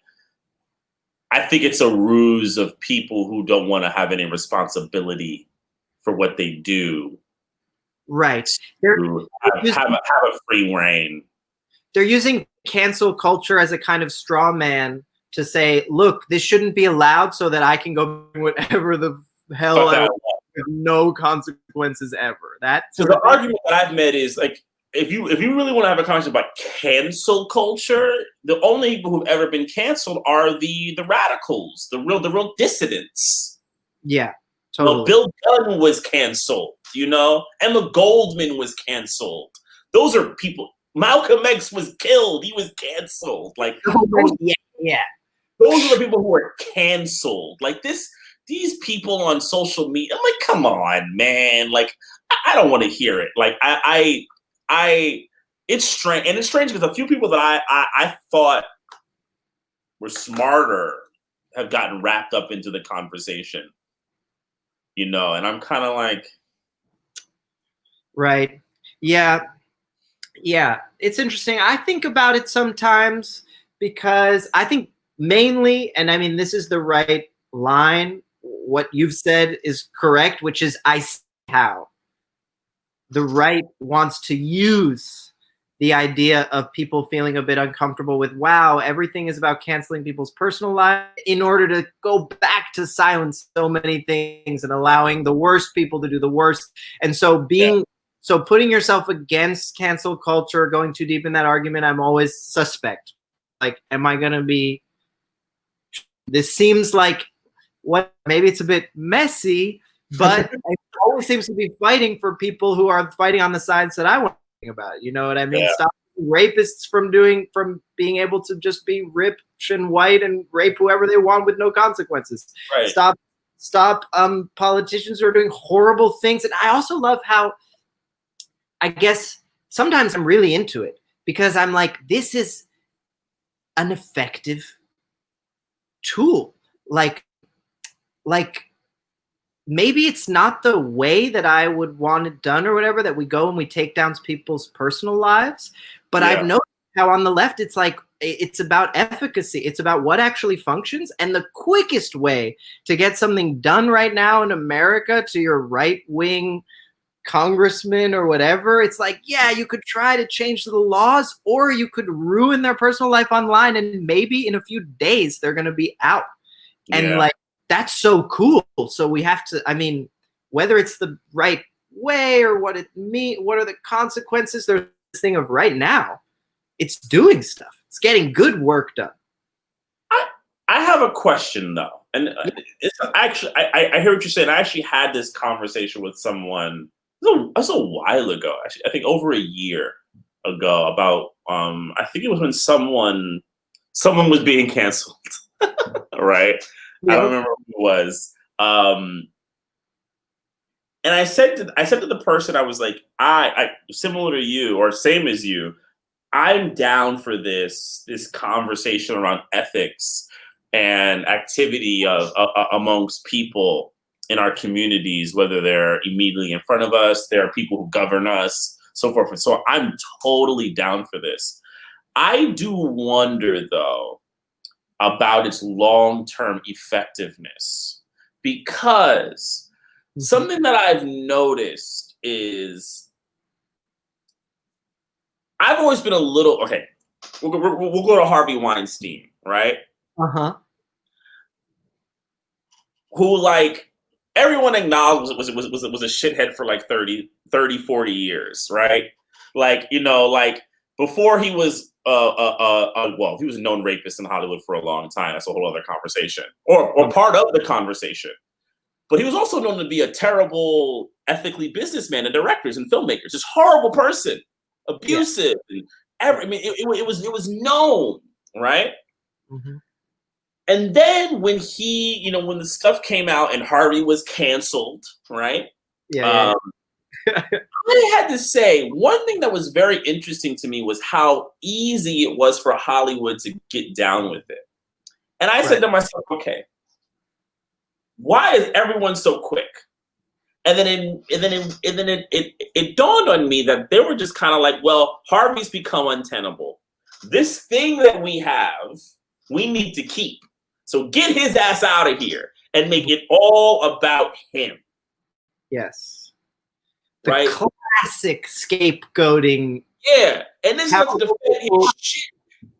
Speaker 1: I think it's a ruse of people who don't want to have any responsibility for what they do.
Speaker 2: Right.
Speaker 1: Have a free reign.
Speaker 2: They're using cancel culture as a kind of straw man to say, look, this shouldn't be allowed so that I can go whatever the hell I want with no consequences ever. So
Speaker 1: the argument that I've made is like, if you really want to have a conversation about cancel culture, the only people who've ever been canceled are the radicals, the real dissidents.
Speaker 2: Yeah, totally.
Speaker 1: Bill Gunn was canceled, Emma Goldman was canceled. Those are people. Malcolm X was killed. He was canceled. Like,
Speaker 2: yeah.
Speaker 1: Those are the people who are canceled. Like these people on social media. I'm like, come on, man. Like, I don't want to hear it. Like, it's strange, and it's strange because a few people that I thought were smarter have gotten wrapped up into the conversation. And I'm kind of like,
Speaker 2: right, yeah. It's interesting. I think about it sometimes because I think mainly, and I mean, this is the right line. What you've said is correct, which is I see how the right wants to use the idea of people feeling a bit uncomfortable with, wow, everything is about canceling people's personal lives in order to go back to silence so many things and allowing the worst people to do the worst. And so so putting yourself against cancel culture, going too deep in that argument, I'm always suspect. Like, am I going to be, this seems like maybe it's a bit messy, but it always seems to be fighting for people who are fighting on the sides that I want to think about. You know what I mean?
Speaker 1: Yeah.
Speaker 2: Stop rapists from being able to just be rich and white and rape whoever they want with no consequences.
Speaker 1: Right.
Speaker 2: Stop politicians who are doing horrible things. And I also love how, I guess sometimes I'm really into it because I'm like, this is an effective tool. Like maybe it's not the way that I would want it done or whatever, that we go and we take down people's personal lives. But I've noticed how on the left, it's like, it's about efficacy. It's about what actually functions. And the quickest way to get something done right now in America to your right-wing congressman or whatever, it's like, yeah, you could try to change the laws, or you could ruin their personal life online, and maybe in a few days they're going to be out. And like, that's so cool. So we have to, I mean, whether it's the right way or what it means, what are the consequences, there's this thing of right now, it's doing stuff. It's getting good work done.
Speaker 1: I have a question though. And it's actually, I hear what you're saying. I actually had this conversation with someone, it was a while ago, actually, I think over a year ago, about, I think it was when someone was being canceled, right? I don't remember who it was. And I said to the person, I was like, I similar to you or same as you, I'm down for this conversation around ethics and activity amongst people in our communities, whether they're immediately in front of us, there are people who govern us, so forth and so on. I'm totally down for this. I do wonder though about its long-term effectiveness, because something that I've noticed is I've always been a little, okay, we'll go to Harvey Weinstein, right? Who, like, everyone acknowledged was a shithead for like 30, 40 years, right? Like, like before he was well, he was a known rapist in Hollywood for a long time. That's a whole other conversation, or part of the conversation. But he was also known to be a terrible ethically businessman and directors and filmmakers. This horrible person, abusive, and I mean, it was known, right? And then when he, when the stuff came out and Harvey was canceled, right? I had to say, one thing that was very interesting to me was how easy it was for Hollywood to get down with it. And I said to myself, okay, why is everyone so quick? And then it dawned on me that they were just kind of like, well, Harvey's become untenable. This thing that we have, we need to keep. So get his ass out of here and make it all about him.
Speaker 2: Yes. The classic scapegoating.
Speaker 1: Yeah. And this is to defend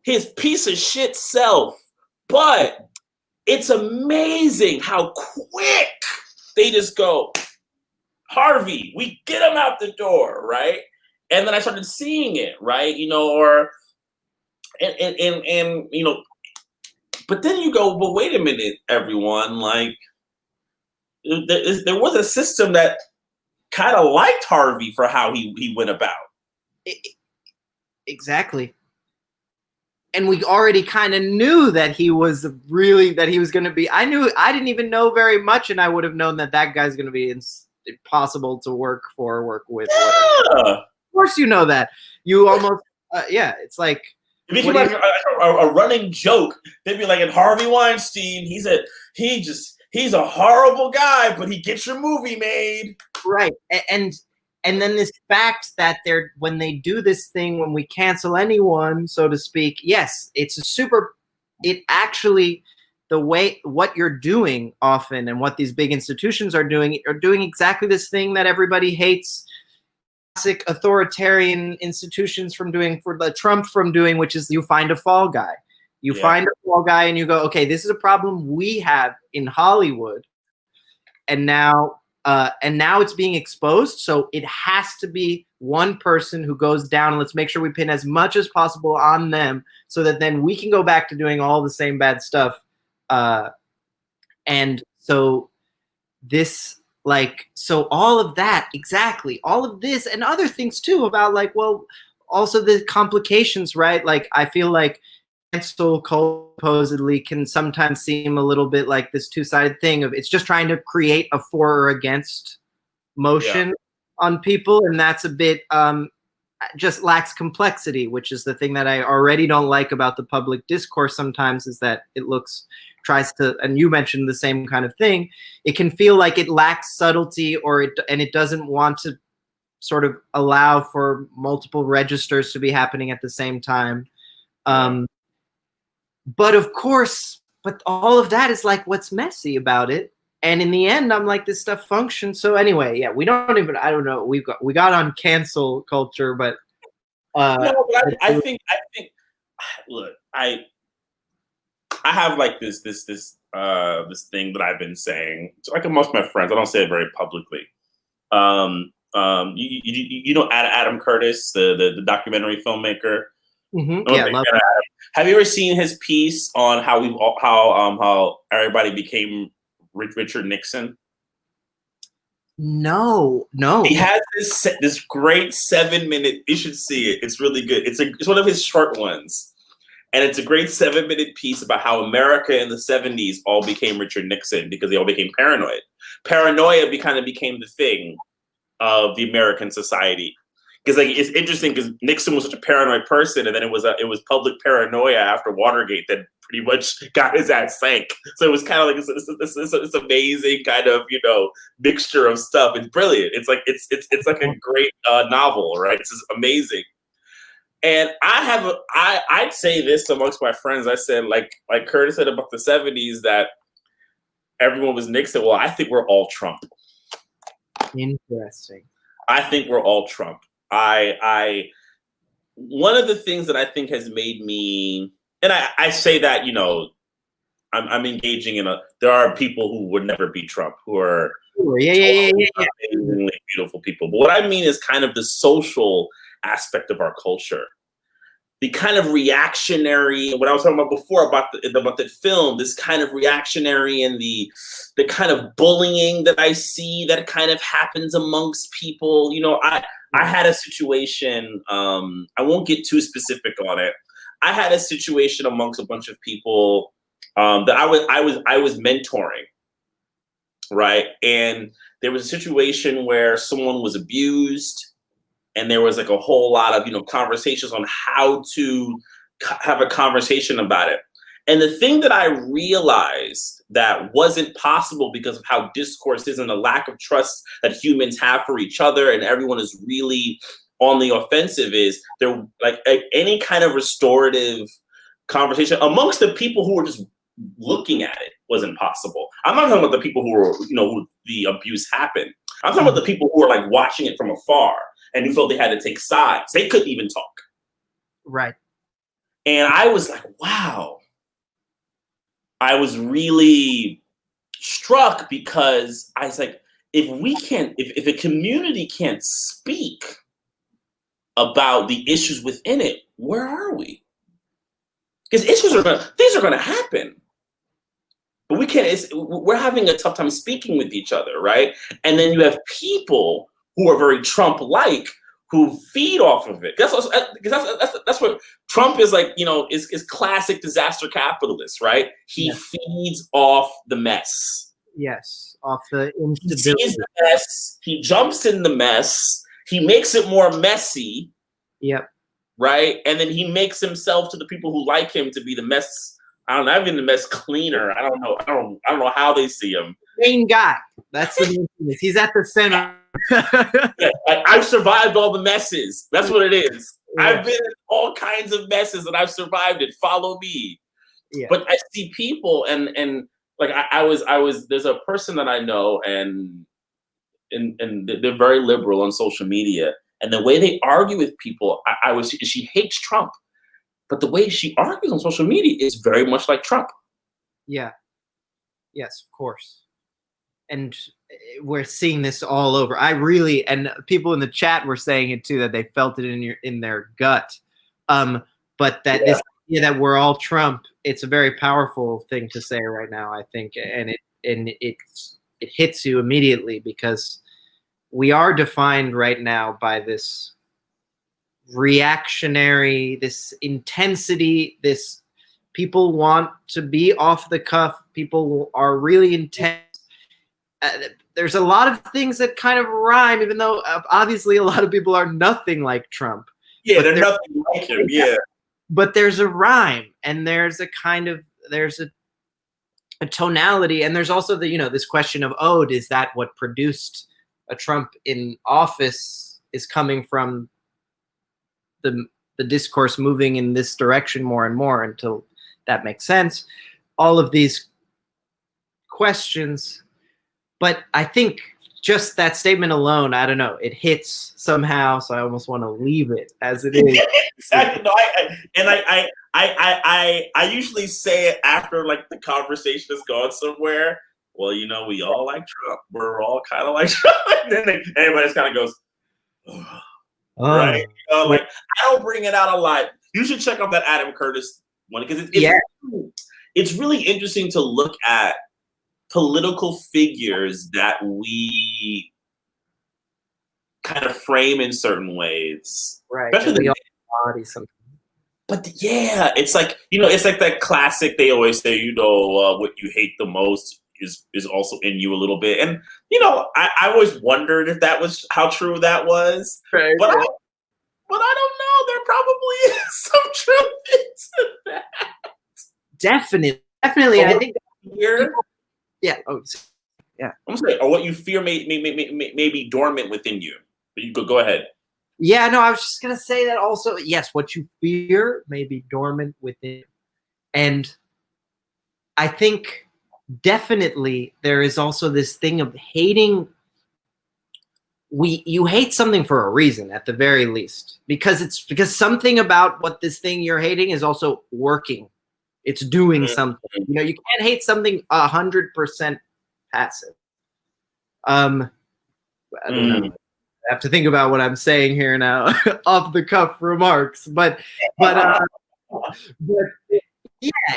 Speaker 1: his piece of shit self. But it's amazing how quick they just go, Harvey, we get him out the door, right? And then I started seeing it, right? But then you go, but wait a minute, everyone, like, there was a system that kind of liked Harvey for how he went about.
Speaker 2: Exactly. And we already kind of knew that he was going to be. I didn't even know very much, and I would have known that guy's going to be impossible to work with.
Speaker 1: Yeah.
Speaker 2: Of course, you know that. You almost, yeah. It's like
Speaker 1: it became like a running joke. They'd be like, in Harvey Weinstein, he's a horrible guy, but he gets your movie made.
Speaker 2: Right, and then this fact that when they do this thing, when we cancel anyone, so to speak, yes, it actually, the way, what you're doing often and what these big institutions are doing exactly this thing that everybody hates classic authoritarian institutions from doing, for the Trump from doing, which is you find a fall guy. You find a fall guy and you go, okay, this is a problem we have in Hollywood. And now it's being exposed, so it has to be one person who goes down, and let's make sure we pin as much as possible on them so that then we can go back to doing all the same bad stuff. And so this, like, so all of that, exactly, all of this and other things too about, like, well, also the complications, right? Like, I feel like cancel culture supposedly can sometimes seem a little bit like this two-sided thing of it's just trying to create a for or against motion on people, and that's a bit just lacks complexity, which is the thing that I already don't like about the public discourse sometimes, is that it tries to, and you mentioned the same kind of thing, it can feel like it lacks subtlety, and it doesn't want to sort of allow for multiple registers to be happening at the same time. But of course, all of that is like what's messy about it. And in the end, I'm like, this stuff functions. So anyway, yeah, I don't know. We got on cancel culture, but
Speaker 1: no, but I think, look, I have like this thing that I've been saying. So like most of my friends, I don't say it very publicly. You know Adam Curtis, the documentary filmmaker.
Speaker 2: Mm-hmm. Yeah, love
Speaker 1: Adam. Have you ever seen his piece on how everybody became Richard Nixon?
Speaker 2: No.
Speaker 1: He has this great 7-minute. You should see it. It's really good. It's one of his short ones, and it's a great 7-minute piece about how America in the 70s all became Richard Nixon because they all became paranoid. Paranoia kind of became the thing of the American society. Because like it's interesting because Nixon was such a paranoid person, and then it was public paranoia after Watergate that pretty much got his ass sank. So it was kind of like this amazing kind of mixture of stuff. It's brilliant. It's like a great novel, right? It's just amazing. And I'd say this amongst my friends. I said like Curtis said about the 70s that everyone was Nixon. Well, I think we're all Trump.
Speaker 2: Interesting.
Speaker 1: I think we're all Trump. One of the things that I think has made me, and I say that, I'm engaging there are people who would never be Trump, who are amazingly beautiful people. But what I mean is kind of the social aspect of our culture. The kind of reactionary, what I was talking about before about the film, this kind of reactionary and the kind of bullying that I see that kind of happens amongst people. I had a situation, I won't get too specific on it. I had a situation amongst a bunch of people that I was mentoring, right? And there was a situation where someone was abused, and there was like a whole lot of conversations on how to have a conversation about it. And the thing that I realized that wasn't possible because of how discourse is and the lack of trust that humans have for each other, and everyone is really on the offensive, is there like any kind of restorative conversation amongst the people who were just looking at it wasn't possible. I'm not talking about the people who were, who the abuse happened. I'm talking about the people who were like watching it from afar and who felt they had to take sides. They couldn't even talk.
Speaker 2: Right.
Speaker 1: And I was like, wow. I was really struck because I was like, if a community can't speak about the issues within it, where are we? Because these are gonna happen. But we can't, we're having a tough time speaking with each other, right? And then you have people who are very Trump-like who feed off of it. That's what Trump is like, is classic disaster capitalist, right? He feeds off the mess.
Speaker 2: Yes, off the
Speaker 1: He
Speaker 2: instability.
Speaker 1: sees the mess, he jumps in the mess, he makes it more messy.
Speaker 2: Yep.
Speaker 1: Right? And then he makes himself to the people who like him to be the mess. I don't know, not even the mess cleaner. I don't know how they see him.
Speaker 2: Main guy. That's what he is. He's at the center.
Speaker 1: I've survived all the messes. That's what it is.
Speaker 2: Yeah.
Speaker 1: I've been in all kinds of messes and I've survived it. Follow me.
Speaker 2: Yeah.
Speaker 1: But I see people and like I was there's a person that I know and they're very liberal on social media. And the way they argue with people, she hates Trump. But the way she argues on social media is very much like Trump.
Speaker 2: Yeah. Yes, of course. And we're seeing this all over. And people in the chat were saying it too, that they felt it in their gut. But that this idea that we're all Trump, it's a very powerful thing to say right now, I think. And it hits you immediately because we are defined right now by this reactionary, this intensity, this people want to be off the cuff. People are really intense. There's a lot of things that kind of rhyme, even though obviously a lot of people are nothing like Trump.
Speaker 1: Yeah, they're nothing like him. Yeah.
Speaker 2: But there's a rhyme and there's a tonality. And there's also this question of, is that what produced a Trump in office is coming from the discourse moving in this direction more and more until that makes sense. All of these questions, but I think just that statement alone, I don't know, it hits somehow. So I almost want to leave it as it is.
Speaker 1: Exactly. No, I usually say it after like the conversation has gone somewhere. Well, we all like Trump. We're all kind of like Trump. And then everybody just kind of goes, right? Like I don't bring it out a lot. You should check out that Adam Curtis one because it's really interesting to look at political figures that we kind of frame in certain ways,
Speaker 2: right?
Speaker 1: Especially but yeah, it's like it's like that classic. They always say, what you hate the most is also in you a little bit, and I always wondered if that was how true that was,
Speaker 2: right,
Speaker 1: but I don't know. There probably is some truth into that.
Speaker 2: Definitely. I think
Speaker 1: fear.
Speaker 2: Yeah.
Speaker 1: I'm saying, or what you fear may be dormant within you. But you go ahead.
Speaker 2: Yeah, no, I was just gonna say that also. Yes, what you fear may be dormant within, and I think definitely there is also this thing of hating. You hate something for a reason, at the very least, because something about what this thing you're hating is also working. It's doing something. You can't hate something 100% passive. I don't know. I have to think about what I'm saying here now, off the cuff remarks. But yeah,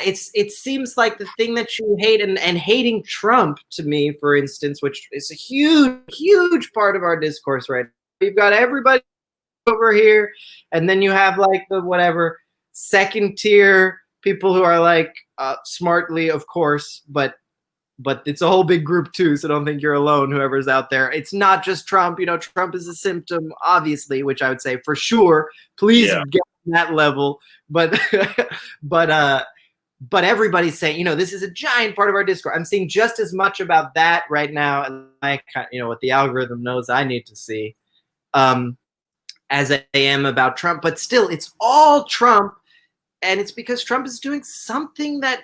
Speaker 2: it seems like the thing that you hate and hating Trump, to me, for instance, which is a huge part of our discourse right now. You've got everybody over here, and then you have like the whatever second tier people who are like smartly, of course, but it's a whole big group too, so don't think you're alone, whoever's out there. It's not just Trump. Trump is a symptom, obviously, which I would say for sure. Please get on that level. But everybody's saying, this is a giant part of our discourse. I'm seeing just as much about that right now, what the algorithm knows I need to see, as I am about Trump. But still, it's all Trump, and it's because Trump is doing something that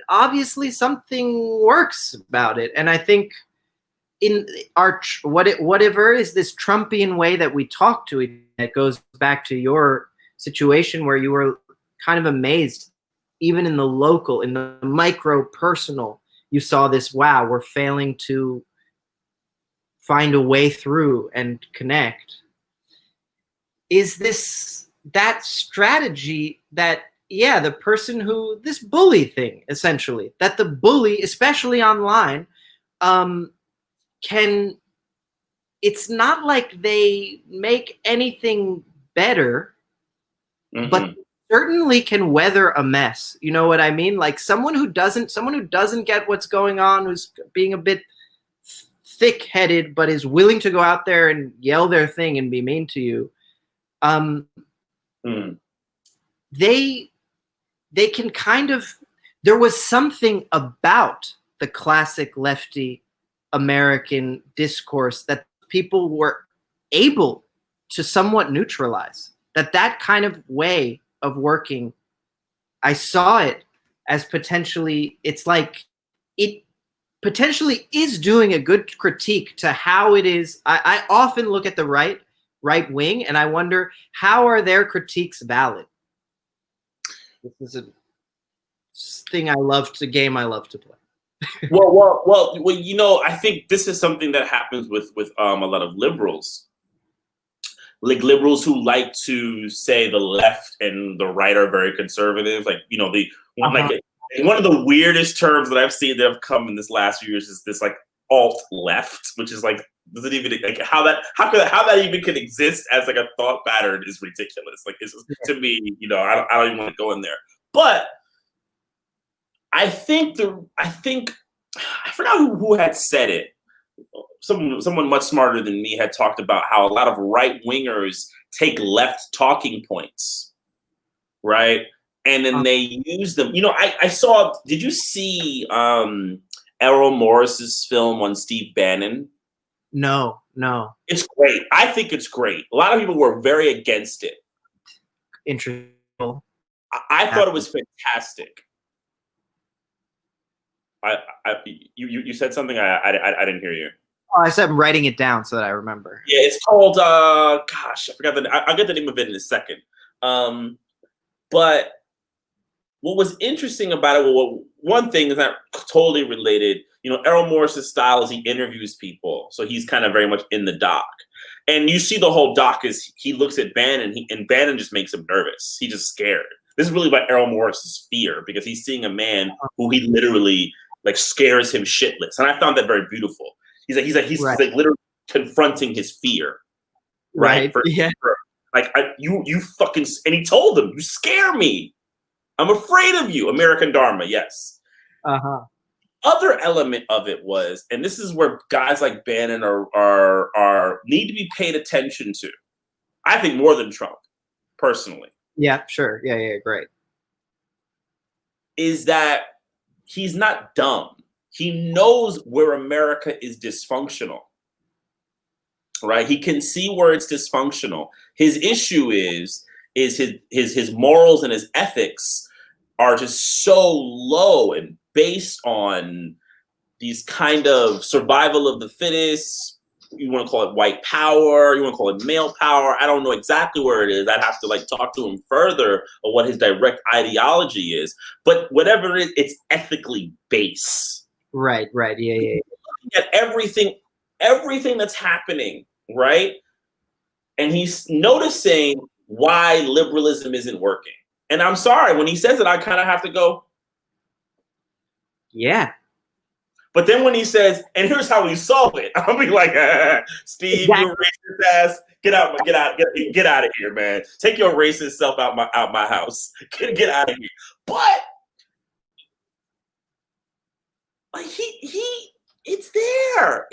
Speaker 2: obviously something works about it. And I think in our whatever is this Trumpian way that we talk to it, that goes back to your situation where you were kind of amazed, even in the local, in the micro personal, you saw this, wow, we're failing to find a way through and connect. Is that strategy that, the person who, this bully thing, essentially, that the bully, especially online, can it's not like they make anything better, but certainly can weather a mess. You know what I mean? Like someone who doesn't get what's going on, who's being a bit thick-headed, but is willing to go out there and yell their thing and be mean to you. They can kind of, there was something about the classic lefty American discourse that people were able to somewhat neutralize. That kind of way of working, I saw it as potentially, it's like it potentially is doing a good critique to how it is. I often look at the right wing and I wonder, how are their critiques valid? This is a thing I love to play.
Speaker 1: well, you know, I think this is something that happens with a lot of liberals. Like liberals who like to say the left and the right are very conservative. Like, you know, one of the weirdest terms that I've seen that have come in this last few years is this like alt left, which is like, does it even like how that even can exist as like a thought pattern is ridiculous. Like it's just, to me, you know, I don't even want to go in there. But I think I forgot who had said it. Someone much smarter than me had talked about how a lot of right wingers take left talking points, right? And then they use them. You know, I saw. Did you see Errol Morris's film on Steve Bannon?
Speaker 2: No.
Speaker 1: It's great. I think it's great. A lot of people were very against it.
Speaker 2: Interesting.
Speaker 1: I thought it was fantastic. You said something. I didn't hear you.
Speaker 2: Oh, I said I'm writing it down so that I remember.
Speaker 1: Yeah, it's called. Gosh, I forgot I'll get the name of it in a second. But what was interesting about it, well, one thing is not totally related. You know, Errol Morris's style is he interviews people, so he's kind of very much in the doc. And you see the whole doc is he looks at Bannon, and Bannon just makes him nervous. He's just scared. This is really about Errol Morris's fear because he's seeing a man who he literally like scares him shitless, and I found that very beautiful. He's like literally confronting his fear, right? You fucking, and he told him, you scare me. I'm afraid of you. American Dharma, yes. Other element of it was, and this is where guys like Bannon are need to be paid attention to. I think more than Trump, personally.
Speaker 2: Yeah, sure. Yeah, great.
Speaker 1: Is that he's not dumb. He knows where America is dysfunctional, right? He can see where it's dysfunctional. His issue is his morals and his ethics are just so low and based on these kind of survival of the fittest. You want to call it white power, you want to call it male power. I don't know exactly where it is. I'd have to like talk to him further of what his direct ideology is. But whatever it is, it's ethically base.
Speaker 2: Right. Yeah.
Speaker 1: Looking at everything that's happening, right? And he's noticing why liberalism isn't working. And I'm sorry, when he says it, I kind of have to go,
Speaker 2: yeah.
Speaker 1: But then when he says, and here's how we solve it, I'll be like, Steve, you racist ass, get out of here, man. Take your racist self out my house. Get out of here. But like it's there.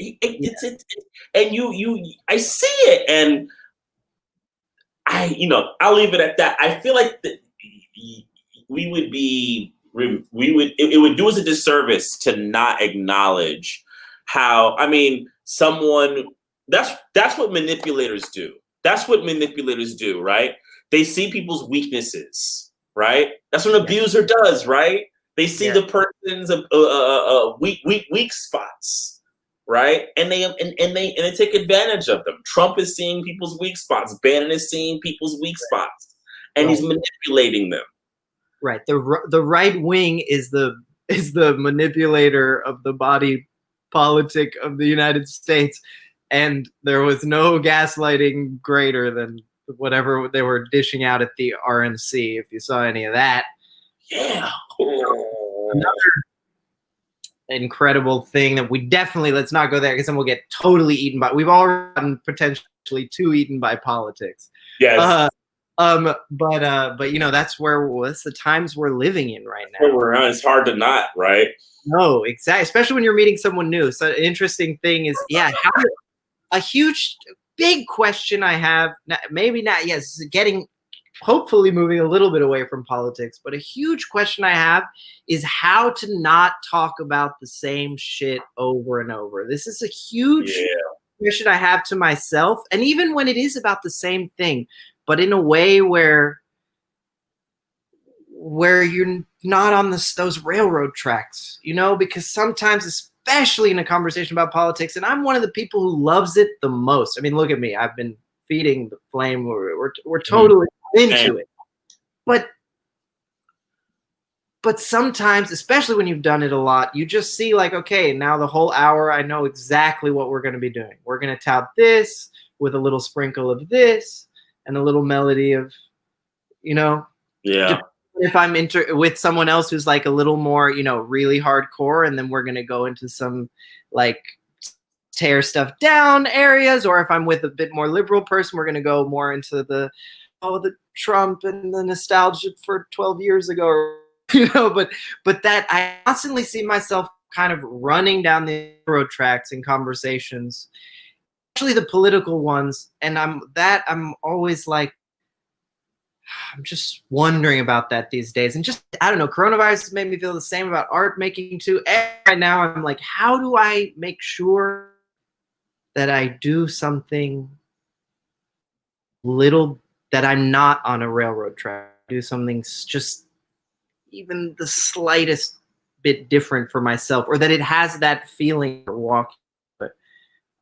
Speaker 1: And I see it, and I'll leave it at that. I feel like it would do us a disservice to not acknowledge how, that's what manipulators do. That's what manipulators do, right? They see people's weaknesses, right? That's what an abuser does, right? They see the person's weak spots, right? And they take advantage of them. Trump is seeing people's weak spots. Bannon is seeing people's weak spots, and he's manipulating them.
Speaker 2: Right. The right wing is the manipulator of the body politic of the United States, and there was no gaslighting greater than whatever they were dishing out at the RNC. If you saw any of that,
Speaker 1: yeah.
Speaker 2: incredible thing that we definitely, let's not go there because then we'll get totally eaten by, we've all gotten potentially too eaten by politics.
Speaker 1: Yes.
Speaker 2: But you know, that's the times we're living in right now.
Speaker 1: It's hard to not, right?
Speaker 2: No, exactly. Especially when you're meeting someone new. So an interesting thing is, yeah, a big question I have, maybe not, yes, hopefully moving a little bit away from politics, but a huge question I have is how to not talk about the same shit over and over. This is a huge question I have to myself, and even when it is about the same thing, but in a way where you're not on those railroad tracks, you know, because sometimes, especially in a conversation about politics, and I'm one of the people who loves it the most. I mean, look at me. I've been feeding the flame. We're totally into it. But sometimes, especially when you've done it a lot, you just see like, okay, now the whole hour, I know exactly what we're going to be doing. We're going to tout this with a little sprinkle of this and a little melody of, you know.
Speaker 1: Yeah.
Speaker 2: If I'm with someone else who's like a little more, you know, really hardcore, and then we're going to go into some like tear stuff down areas, or if I'm with a bit more liberal person, we're going to go more into the Trump and the nostalgia for 12 years ago, you know, but that I constantly see myself kind of running down the road tracks in conversations, especially the political ones. And I'm always like, I'm just wondering about that these days. And just, I don't know, coronavirus has made me feel the same about art making too. And right now I'm like, how do I make sure that I do something little, that I'm not on a railroad track, do something just even the slightest bit different for myself, or that it has that feeling of walking,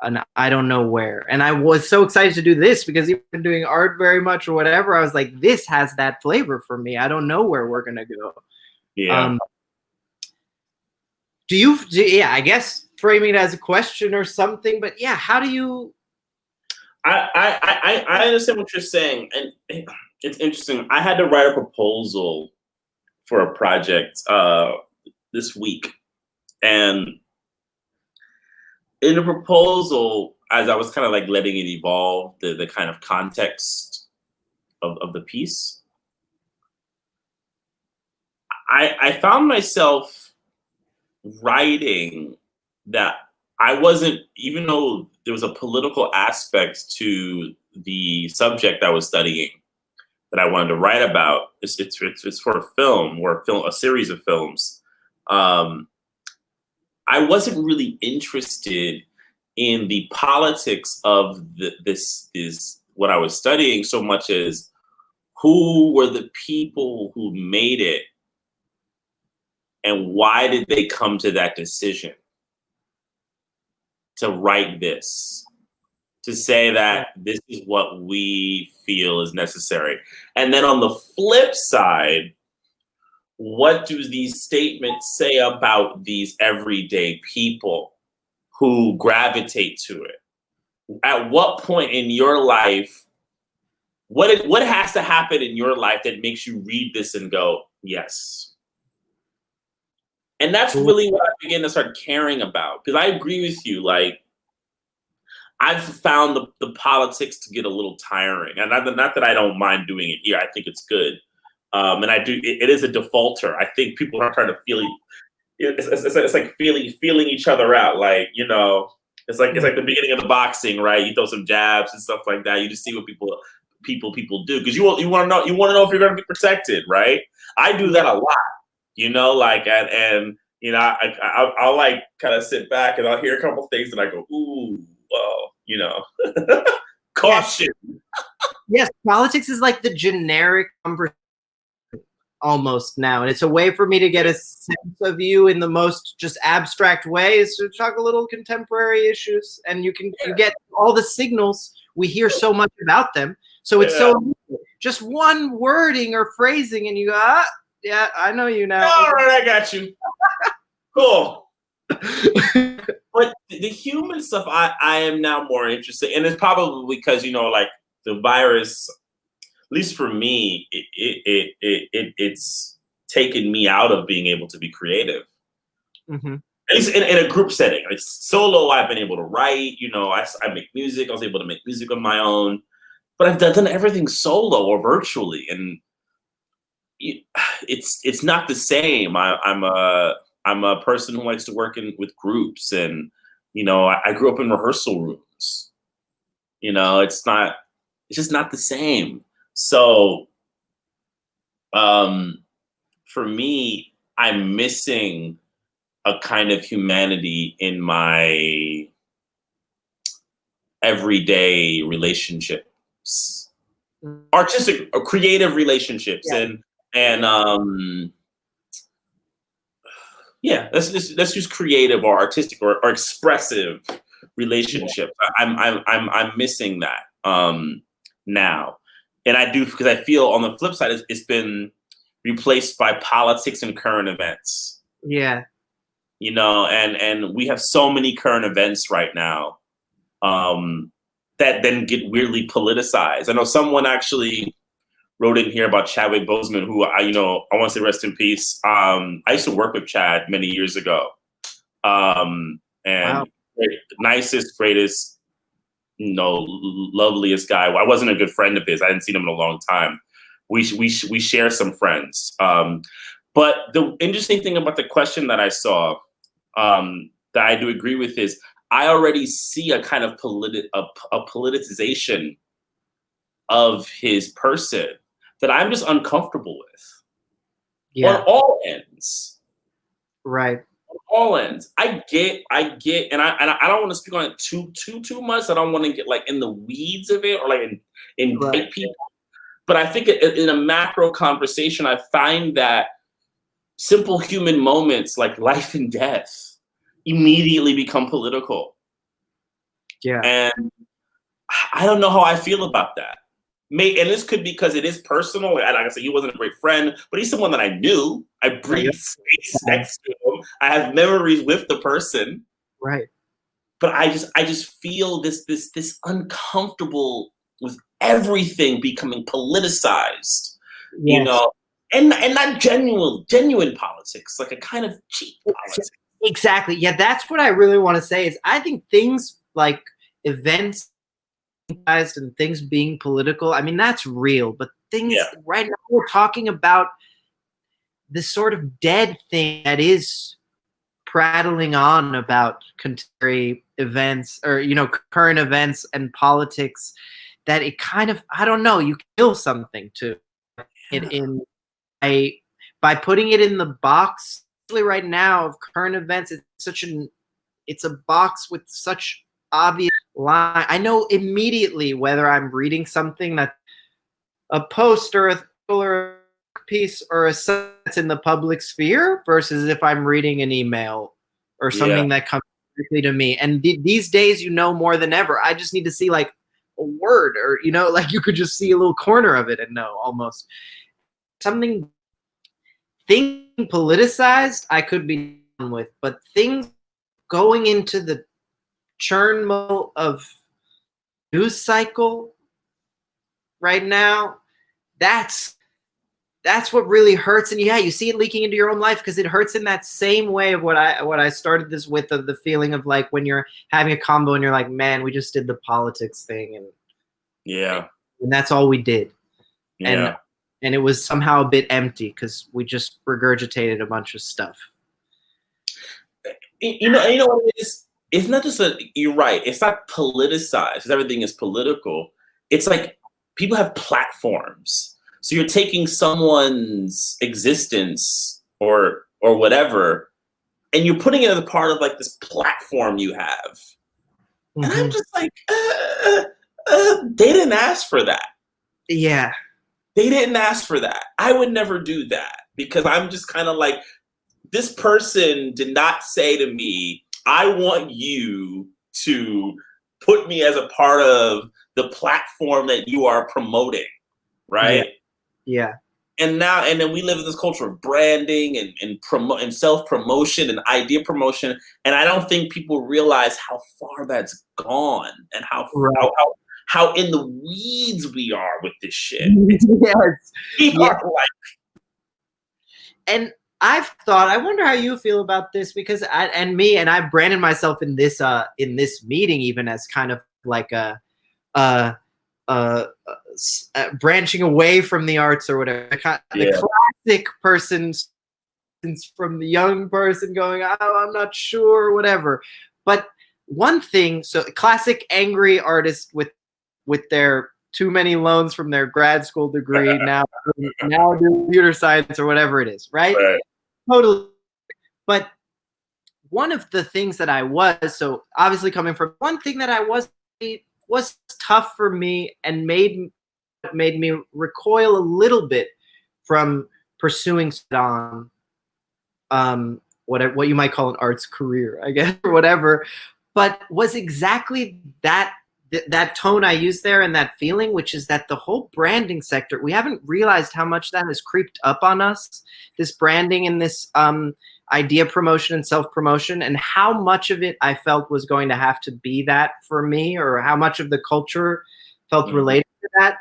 Speaker 2: and I don't know where. And I was so excited to do this because you've been doing art very much or whatever. I was like, this has that flavor for me. I don't know where we're gonna go.
Speaker 1: Yeah.
Speaker 2: Yeah, I guess framing it as a question or something, but yeah, how do you?
Speaker 1: I understand what you're saying, and it's interesting. I had to write a proposal for a project this week, and in the proposal, as I was kind of like letting it evolve, the kind of context of the piece, I found myself writing that I wasn't, even though there was a political aspect to the subject I was studying that I wanted to write about. It's for a film or a series of films. I wasn't really interested in the politics of this what I was studying so much as who were the people who made it and why did they come to that decision to write this, to say that this is what we feel is necessary. And then on the flip side, what do these statements say about these everyday people who gravitate to it? At what point in your life, what has to happen in your life that makes you read this and go, yes? And that's really what I began to start caring about. Because I agree with you, like, I've found the politics to get a little tiring. And not that I don't mind doing it here. I think it's good. And I do, it is a defaulter. I think people are trying to feel, it's like feeling each other out. Like, you know, it's like the beginning of the boxing, right? You throw some jabs and stuff like that. You just see what people do. Because you want to know if you're going to be protected, right? I do that a lot, you know, like, and you know, I'll like kind of sit back and I'll hear a couple things and I go, ooh, well, you know, caution.
Speaker 2: Yes, politics is like the generic conversation almost now, and it's a way for me to get a sense of you in the most just abstract way, is to talk a little contemporary issues, and you get all the signals. We hear so much about them, so it's so just one wording or phrasing, and you go, yeah, I know you now.
Speaker 1: All right, I got you. Cool. But the human stuff, I am now more interested, and it's probably because, you know, like the virus, at least for me, it's taken me out of being able to be creative.
Speaker 2: Mm-hmm.
Speaker 1: At least in a group setting. Like solo, I've been able to write. You know, I make music. I was able to make music on my own, but I've done everything solo or virtually, and it's not the same. I'm a person who likes to work with groups, and you know, I grew up in rehearsal rooms. You know, it's just not the same. So, for me, I'm missing a kind of humanity in my everyday relationships, artistic or creative relationships,
Speaker 2: Yeah.
Speaker 1: and yeah, let's use creative or artistic or expressive relationships. I'm missing that now, and I do, because I feel on the flip side it's been replaced by politics and current events.
Speaker 2: Yeah.
Speaker 1: You know, and we have so many current events right now that then get weirdly politicized. I know someone actually wrote in here about Chadwick Boseman, who I want to say rest in peace. I used to work with Chad many years ago, and
Speaker 2: Wow.
Speaker 1: nicest, greatest, loveliest guy. I wasn't a good friend of his. I hadn't seen him in a long time. We share some friends. But the interesting thing about the question that I saw, that I do agree with, is I already see a kind of a politicization of his person that I'm just uncomfortable with.
Speaker 2: Yeah.
Speaker 1: On all ends.
Speaker 2: Right.
Speaker 1: On all ends. I get, and I don't want to speak on it too much. I don't want to get like in the weeds of it or like indict people. But I think in a macro conversation, I find that simple human moments like life and death immediately become political.
Speaker 2: Yeah.
Speaker 1: And I don't know how I feel about that. And this could be because it is personal. Like I said, he wasn't a great friend, but he's someone that I knew. I breathed space next to him. I have memories with the person.
Speaker 2: Right.
Speaker 1: But I just feel this uncomfortable with everything becoming politicized. Yes. You know, and not genuine politics, like a kind of cheap politics.
Speaker 2: Exactly. Yeah, that's what I really want to say is I think things like events and things being political, I mean, that's real, but things right now we're talking about this sort of dead thing that is prattling on about contemporary events or, you know, current events and politics, that it kind of, I don't know, you kill something to it by putting it in the box right now of current events. It's a box with such obvious line. I know immediately whether I'm reading something that a post or a piece or a sentence in the public sphere versus if I'm reading an email or something that comes directly to me. And these days, you know, more than ever, I just need to see like a word or, you know, like you could just see a little corner of it and know almost something. Thing politicized, I could be done with, but things going into the churn mode of news cycle right now, that's what really hurts. And yeah, you see it leaking into your own life because it hurts in that same way of what I started this with, of the feeling of like when you're having a combo and you're like, man, we just did the politics thing, and that's all we did. And it was somehow a bit empty because we just regurgitated a bunch of stuff.
Speaker 1: You know what it is? It's not just you're right. It's not politicized because everything is political. It's like people have platforms. So you're taking someone's existence or whatever, and you're putting it as a part of like this platform you have. Mm-hmm. And I'm just like, they didn't ask for that.
Speaker 2: Yeah.
Speaker 1: They didn't ask for that. I would never do that because I'm just kind of like, this person did not say to me, I want you to put me as a part of the platform that you are promoting, right?
Speaker 2: Yeah.
Speaker 1: And then we live in this culture of branding and self-promotion and idea promotion. And I don't think people realize how far that's gone and how in the weeds we are with this shit.
Speaker 2: Yes.
Speaker 1: We are like,
Speaker 2: and I've thought, I wonder how you feel about this, because I branded myself in this meeting even as kind of like a branching away from the arts or whatever. The classic person from the young person going, oh, I'm not sure, whatever. But one thing, so classic angry artist with their too many loans from their grad school degree, now do computer science or whatever it is, right? Totally. But one of the things that I was, so obviously coming from one thing that I was tough for me and made me recoil a little bit from pursuing on what you might call an arts career, I guess, or whatever, but was exactly that tone I used there and that feeling, which is that the whole branding sector, we haven't realized how much that has creeped up on us, this branding and this idea promotion and self-promotion, and how much of it I felt was going to have to be that for me, or how much of the culture felt related to that.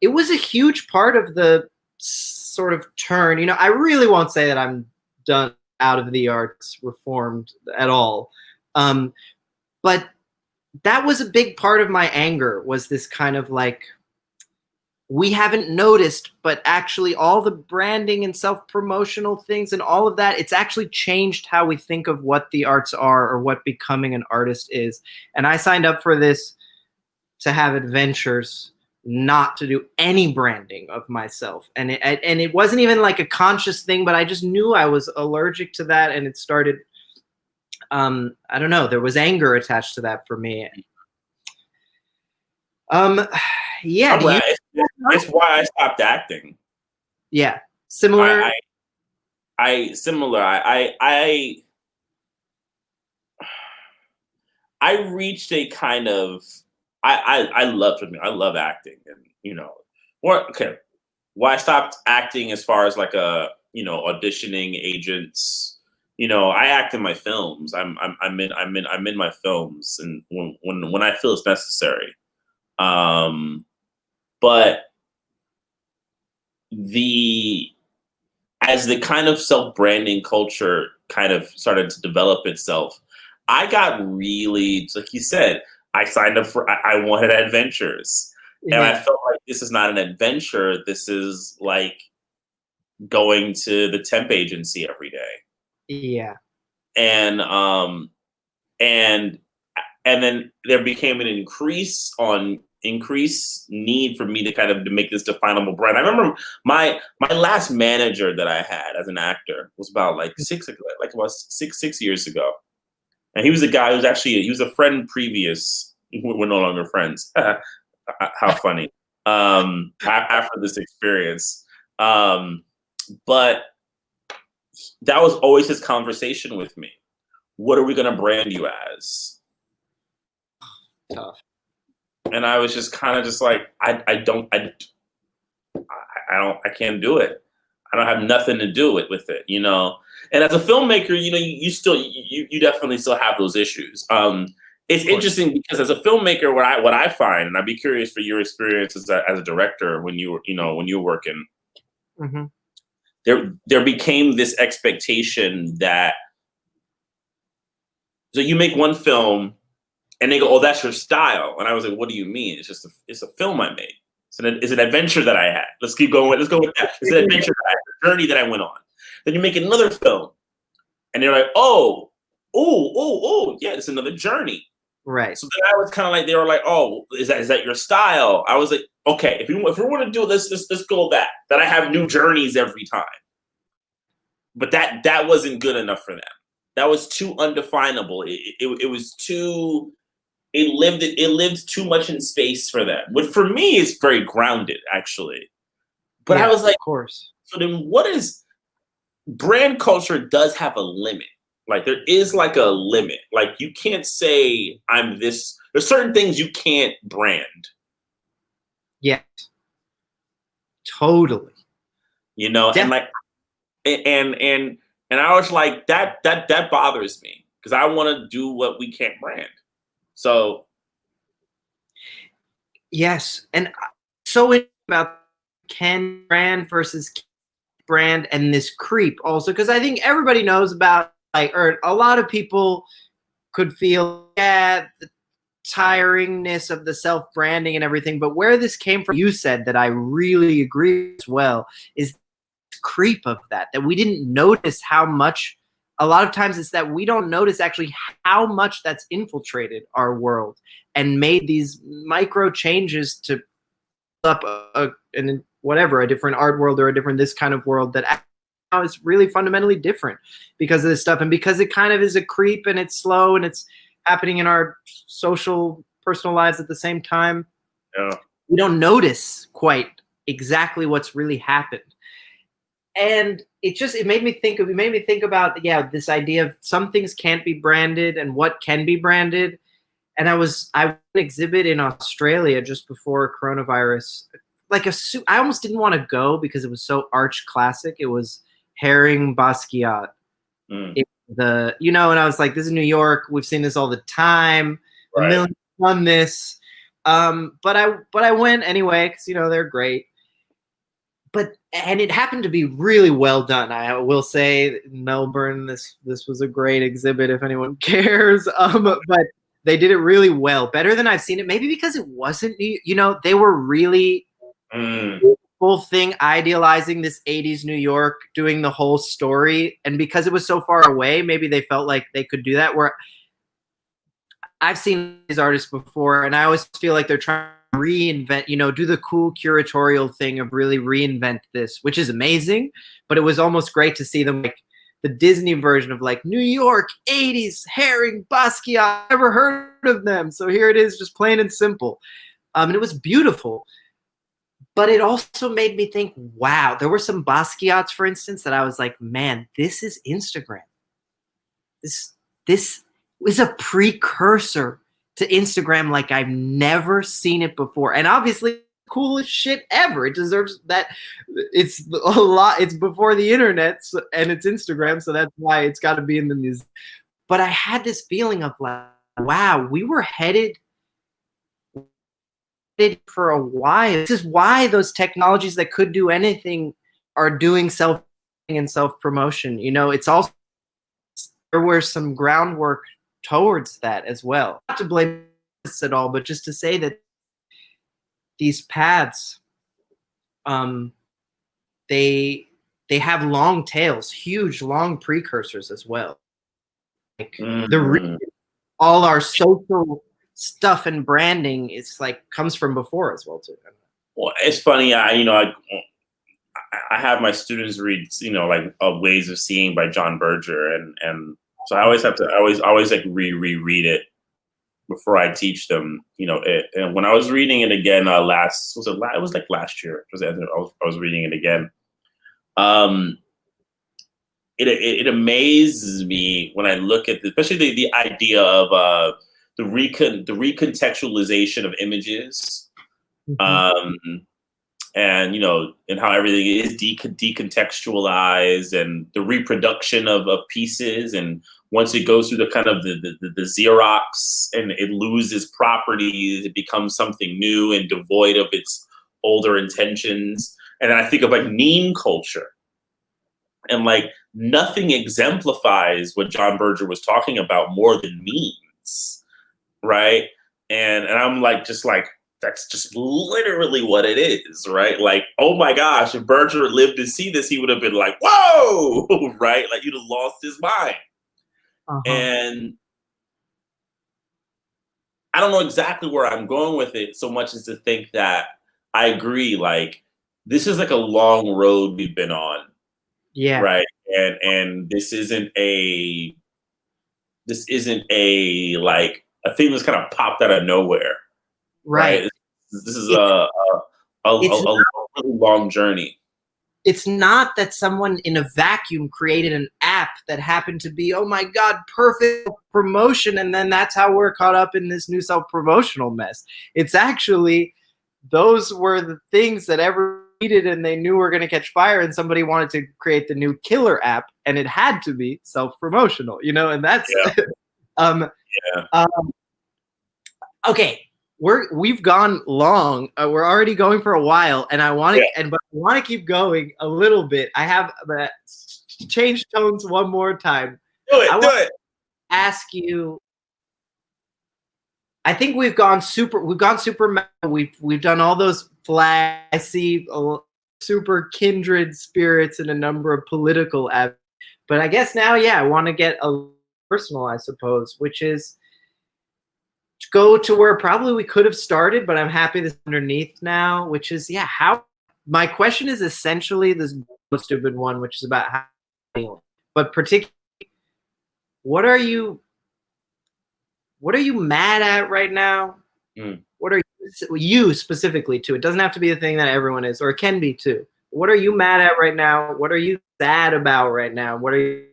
Speaker 2: It was a huge part of the sort of turn. You know, I really won't say that I'm done out of the arts, reformed at all. But that was a big part of my anger, was this kind of like, we haven't noticed, but actually all the branding and self-promotional things and all of that, it's actually changed how we think of what the arts are or what becoming an artist is. And I signed up for this to have adventures, not to do any branding of myself. And it wasn't even like a conscious thing, but I just knew I was allergic to that. And it started, I don't know, there was anger attached to that for me. Yeah.
Speaker 1: It's why I stopped acting.
Speaker 2: Yeah. Similar.
Speaker 1: I reached a kind of, I love acting, and, you know, why I stopped acting as far as like auditioning agents. You know, I act in my films. I'm in my films, and when I feel it's necessary. But as the kind of self-branding culture kind of started to develop itself, I got really, like you said, I signed up for, I wanted adventures. Yeah. And I felt like this is not an adventure. This is like going to the temp agency every day.
Speaker 2: Yeah.
Speaker 1: And then there became an increased need for me to kind of to make this definable brand. I remember my last manager that I had as an actor was about like 6 years ago. And he was a guy who's actually, he was a friend previous. We're no longer friends. How funny. After this experience. But that was always his conversation with me. What are we going to brand you as?
Speaker 2: Tough.
Speaker 1: And I was just kind of just like, I can't do it. I don't have nothing to do with it, you know? And as a filmmaker, you know, you definitely still have those issues. It's interesting because as a filmmaker, what I find, and I'd be curious for your experience as a director when you were working,
Speaker 2: mm-hmm.
Speaker 1: there became this expectation that, so you make one film and they go, oh, that's your style. And I was like, what do you mean? It's a film I made. It's an adventure that I had. Let's keep going. Let's go with that. It's an adventure that I had, a journey that I went on. Then you make another film and they're like, oh, yeah, it's another journey.
Speaker 2: Right.
Speaker 1: So then I was kind of like, they were like, oh, is that your style? I was like, okay, if we want to do this, let's go with that I have new journeys every time. But that wasn't good enough for them. That was too undefinable. It was too, it lived too much in space for them. But for me, it's very grounded, actually. But yeah, I was like, of course. So then what is, brand culture does have a limit. Like there is like a limit. Like you can't say I'm this, there's certain things you can't brand.
Speaker 2: Yes. Totally.
Speaker 1: You know, and like, and I was like, that bothers me because I want to do what we can't brand. So.
Speaker 2: Yes. And so about can brand versus brand and this creep also, because I think everybody knows about, like, or a lot of people could feel, yeah, the tiringness of the self-branding and everything, but where this came from, you said that I really agree as well, is creep of that we didn't notice how much. A lot of times it's that we don't notice actually how much that's infiltrated our world and made these micro changes to up a different art world or a different this kind of world that now is really fundamentally different because of this stuff, and because it kind of is a creep and it's slow and it's happening in our social personal lives at the same time.
Speaker 1: Yeah.
Speaker 2: We don't notice quite exactly what's really happened. And it made me think about, yeah, this idea of some things can't be branded and what can be branded. And I went to an exhibit in Australia just before coronavirus. I almost didn't want to go because it was so arch classic. It was Herring Basquiat. And I was like, this is New York. We've seen this all the time.
Speaker 1: Right.
Speaker 2: A million done this. But I went anyway because they're great. And it happened to be really well done. I will say, Melbourne, this was a great exhibit if anyone cares. But they did it really well, better than I've seen it. Maybe because it wasn't, they were really full thing idealizing this 80s New York, doing the whole story. And because it was so far away, maybe they felt like they could do that. Where I've seen these artists before, and I always feel like they're trying to reinvent, do the cool curatorial thing of really reinvent this, which is amazing. But it was almost great to see them, like the Disney version of like New York 80s Herring Basquiat. Never heard of them, so here it is, just plain and simple. And it was beautiful. But it also made me think, wow, there were some Basquiats, for instance, that I was like, man, this is Instagram. This is a precursor to Instagram like I've never seen it before. And obviously, coolest shit ever. It deserves that. It's a lot. It's before the internet, and it's Instagram, so that's why it's got to be in the museum. But I had this feeling of like, wow, we were headed for a while. This is why those technologies that could do anything are doing self and self-promotion. It's also, there was some groundwork towards that as well. Not to blame this at all, but just to say that these paths, they have long tails, huge long precursors as well. Like all our social stuff and branding is like comes from before as well too.
Speaker 1: Well, it's funny. I have my students read, like Ways of Seeing by John Berger, and so I always have to always like reread it before I teach them. And when I was reading it again it was like last year. I was reading it again. It amazes me when I look at especially the idea of the recontextualization of images, and and how everything is decontextualized, and the reproduction of pieces, and once it goes through the kind of the Xerox and it loses properties, it becomes something new and devoid of its older intentions. And I think of like meme culture, and like nothing exemplifies what John Berger was talking about more than memes. Right. And I'm like, that's just literally what it is. Right. Like, oh my gosh, if Berger lived to see this, he would have been like, whoa, right. Like you'd have lost his mind. And I don't know exactly where I'm going with it so much as to think that I agree. Like this is like a long road we've been on.
Speaker 2: Yeah.
Speaker 1: Right. And this isn't a like a thing that's kind of popped out of nowhere, right? This is a really long journey.
Speaker 2: It's not that someone in a vacuum created an app that happened to be, oh my God, perfect promotion, and then that's how we're caught up in this new self-promotional mess. It's actually, those were the things that everyone needed and they knew were going to catch fire, and somebody wanted to create the new killer app, and it had to be self-promotional, and that's... Okay, we've gone long. We're already going for a while, and I want to, but I want to keep going a little bit. I have change tones one more time.
Speaker 1: Do it.
Speaker 2: Ask you. I think we've gone super. We've done all those flags. I see super kindred spirits in a number of political avenues. But I guess now, I want to get a personal, I suppose, which is go to where probably we could have started, but I'm happy this underneath now, which is, how my question is essentially this stupid one, which is about how you're feeling. But particularly, what are you mad at right now? What are you specifically too? It doesn't have to be a thing that everyone is, or it can be too. What are you mad at right now? What are you sad about right now? What are you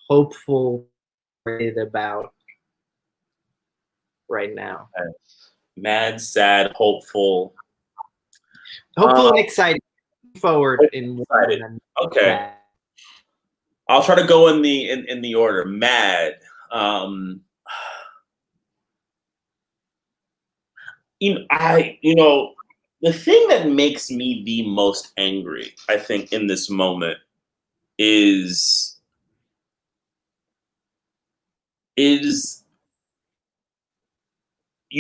Speaker 2: hopeful about right now?
Speaker 1: Mad, sad, hopeful.
Speaker 2: Hopeful and excited. Forward in one.
Speaker 1: Okay. Mad. I'll try to go in the order. Mad. The thing that makes me the most angry, I think, in this moment is you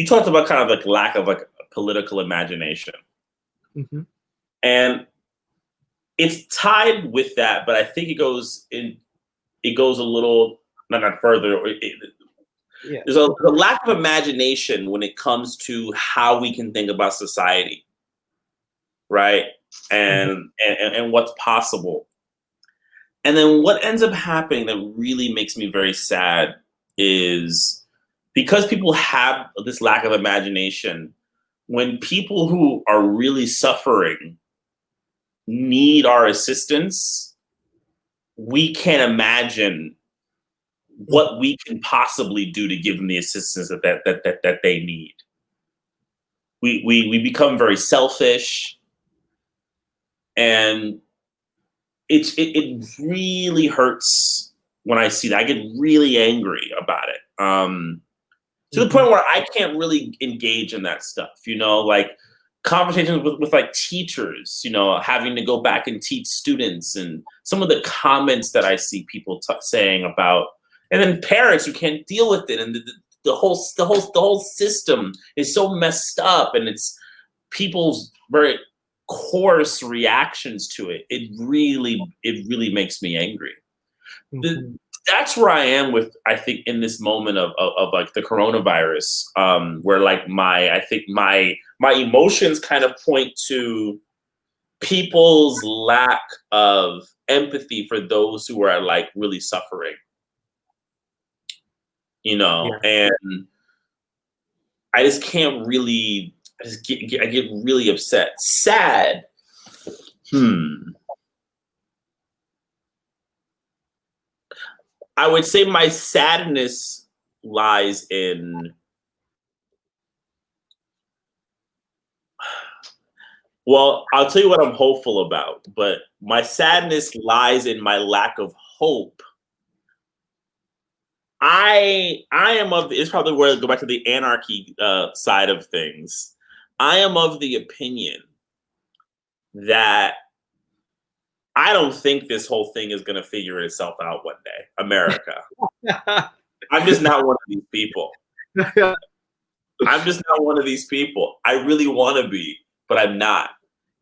Speaker 1: talked about kind of like lack of like political imagination.
Speaker 2: Mm-hmm.
Speaker 1: And it's tied with that, but I think it goes a little not further. There's a lack of imagination when it comes to how we can think about society, right? And what's possible. And then what ends up happening that really makes me very sad is because people have this lack of imagination, when people who are really suffering need our assistance, we can't imagine what we can possibly do to give them the assistance that they need. We become very selfish, and it really hurts when I see that. I get really angry about it, to the point where I can't really engage in that stuff. Like conversations with like teachers, having to go back and teach students, and some of the comments that I see people saying about. And then parents who can't deal with it, and the whole system is so messed up, and it's people's very coarse reactions to it. It really makes me angry. That's where I am with, I think, in this moment of like the coronavirus, where like my emotions kind of point to people's lack of empathy for those who are like really suffering. And I just can't really, I get really upset. Sad. I would say my sadness lies in, well, I'll tell you what I'm hopeful about, but my sadness lies in my lack of hope. I am it's probably where I go back to the anarchy side of things. I am of the opinion that I don't think this whole thing is going to figure itself out one day. America. I'm just not one of these people. I'm just not one of these people. I really want to be, but I'm not.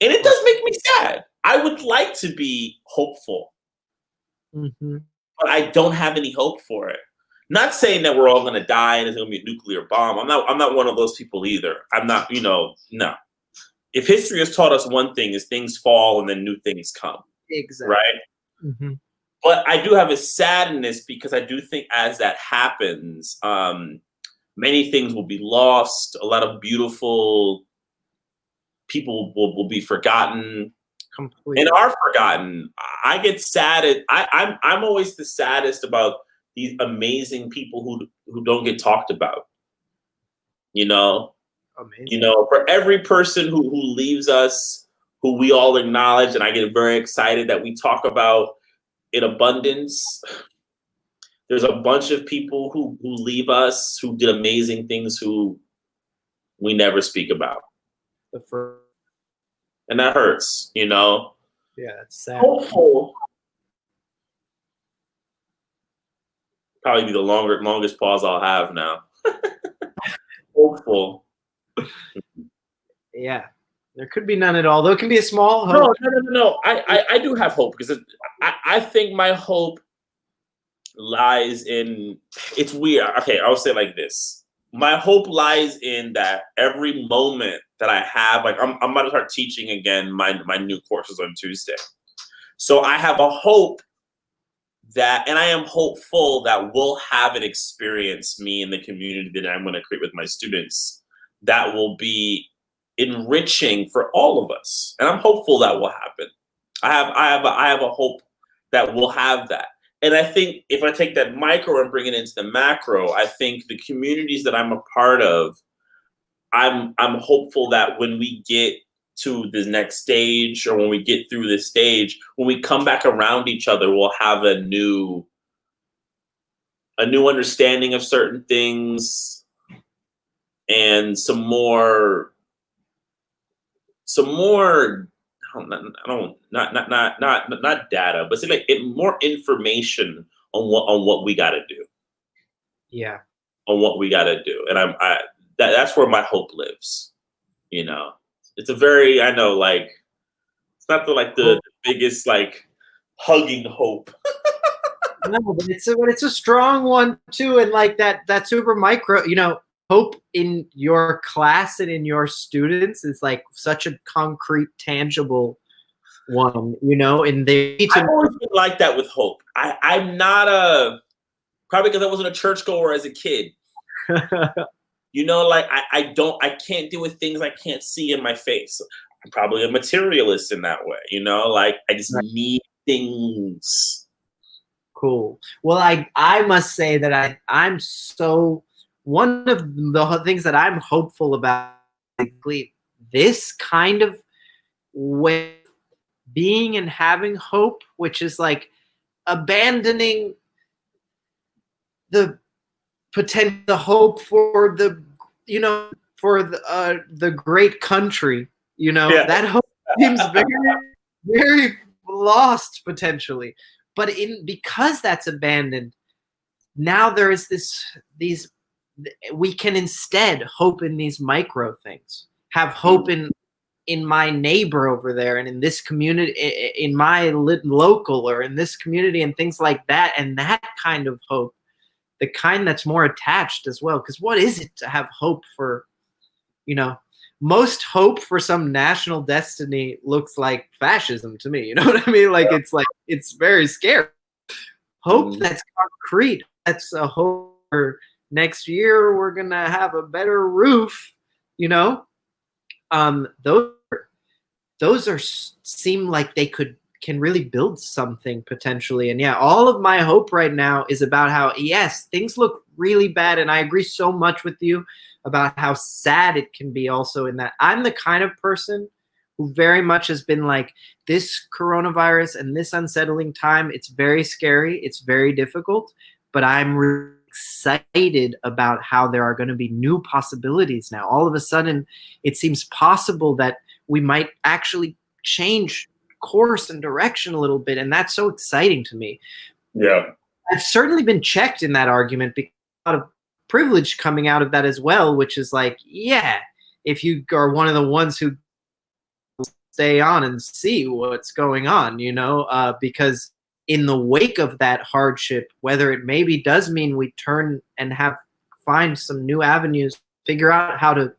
Speaker 1: And it does make me sad. I would like to be hopeful, but I don't have any hope for it. Not saying that we're all going to die and it's going to be a nuclear bomb. I'm not one of those people either. I'm not, no. If history has taught us one thing, is things fall and then new things come.
Speaker 2: Exactly.
Speaker 1: Right? But I do have a sadness because I do think as that happens, many things will be lost. A lot of beautiful people will be forgotten. Completely. And are forgotten. I get sad. I'm always the saddest about these amazing people who don't get talked about. Amazing. For every person who leaves us, who we all acknowledge, and I get very excited that we talk about in abundance. There's a bunch of people who leave us, who did amazing things, who we never speak about.
Speaker 2: The first,
Speaker 1: And that hurts, you know?
Speaker 2: yeah, it's sad.
Speaker 1: Hopeful. Probably be the longest pause I'll have now. Hopeful.
Speaker 2: Yeah. There could be none at all. Though it can be a small
Speaker 1: No,
Speaker 2: hope.
Speaker 1: no. I do have hope because I think my hope lies in, it's weird. Okay, I'll say it like this. My hope lies in that every moment that I have, like I'm about to start teaching again my new courses on Tuesday. So I have a hope that, and I am hopeful that we'll have an experience, me and the community that I'm going to create with my students, that will be enriching for all of us. And I'm hopeful that will happen. I have a hope that we'll have that. And I think if I take that micro and bring it into the macro, I think the communities that I'm a part of, I'm hopeful that when we get to the next stage, or when we get through this stage, when we come back around each other, we'll have a new understanding of certain things, and some more not data, but like more information on what we got to do.
Speaker 2: Yeah.
Speaker 1: On what we got to do, and that's where my hope lives. You know, it's a very, I know, like, it's not the biggest like hugging hope.
Speaker 2: No, but it's a strong one too, and like that super micro, you know, hope in your class and in your students is like such a concrete, tangible one, you know, and they need
Speaker 1: I've
Speaker 2: to.
Speaker 1: always been like that with hope. I'm not probably because I wasn't a churchgoer as a kid. You know, like I can't deal with things I can't see in my face. I'm probably a materialist in that way, you know, like I just need things.
Speaker 2: Cool. Well, I must say that I'm so, one of the things that I'm hopeful about, this kind of way, being and having hope, which is like abandoning the potential, the hope for the, you know, for the great country, you know,
Speaker 1: Yeah.
Speaker 2: that hope seems very, very lost potentially. But because that's abandoned, now there is these, we can instead hope in these micro things, have hope in my neighbor over there, and in this community, in my local, or in this community, and things like that. And that kind of hope, the kind that's more attached as well. Because what is it to have hope for, you know, most hope for some national destiny looks like fascism to me. You know what I mean? Like, it's very scary. Hope that's concrete. That's a hope for next year we're gonna have a better roof. You know, those are seem like they can really build something potentially. And yeah, all of my hope right now is about how, yes, things look really bad, and I agree so much with you about how sad it can be also, in that I'm the kind of person who very much has been like, this coronavirus and this unsettling time, it's very scary, it's very difficult, but I'm really excited about how there are going to be new possibilities now. All of a sudden, it seems possible that we might actually change course and direction a little bit, and that's so exciting to me.
Speaker 1: Yeah.
Speaker 2: I've certainly been checked in that argument because a lot of privilege coming out of that as well, which is like, yeah, if you are one of the ones who stay on and see what's going on, you know, because in the wake of that hardship, whether it maybe does mean we turn and find some new avenues, figure out how to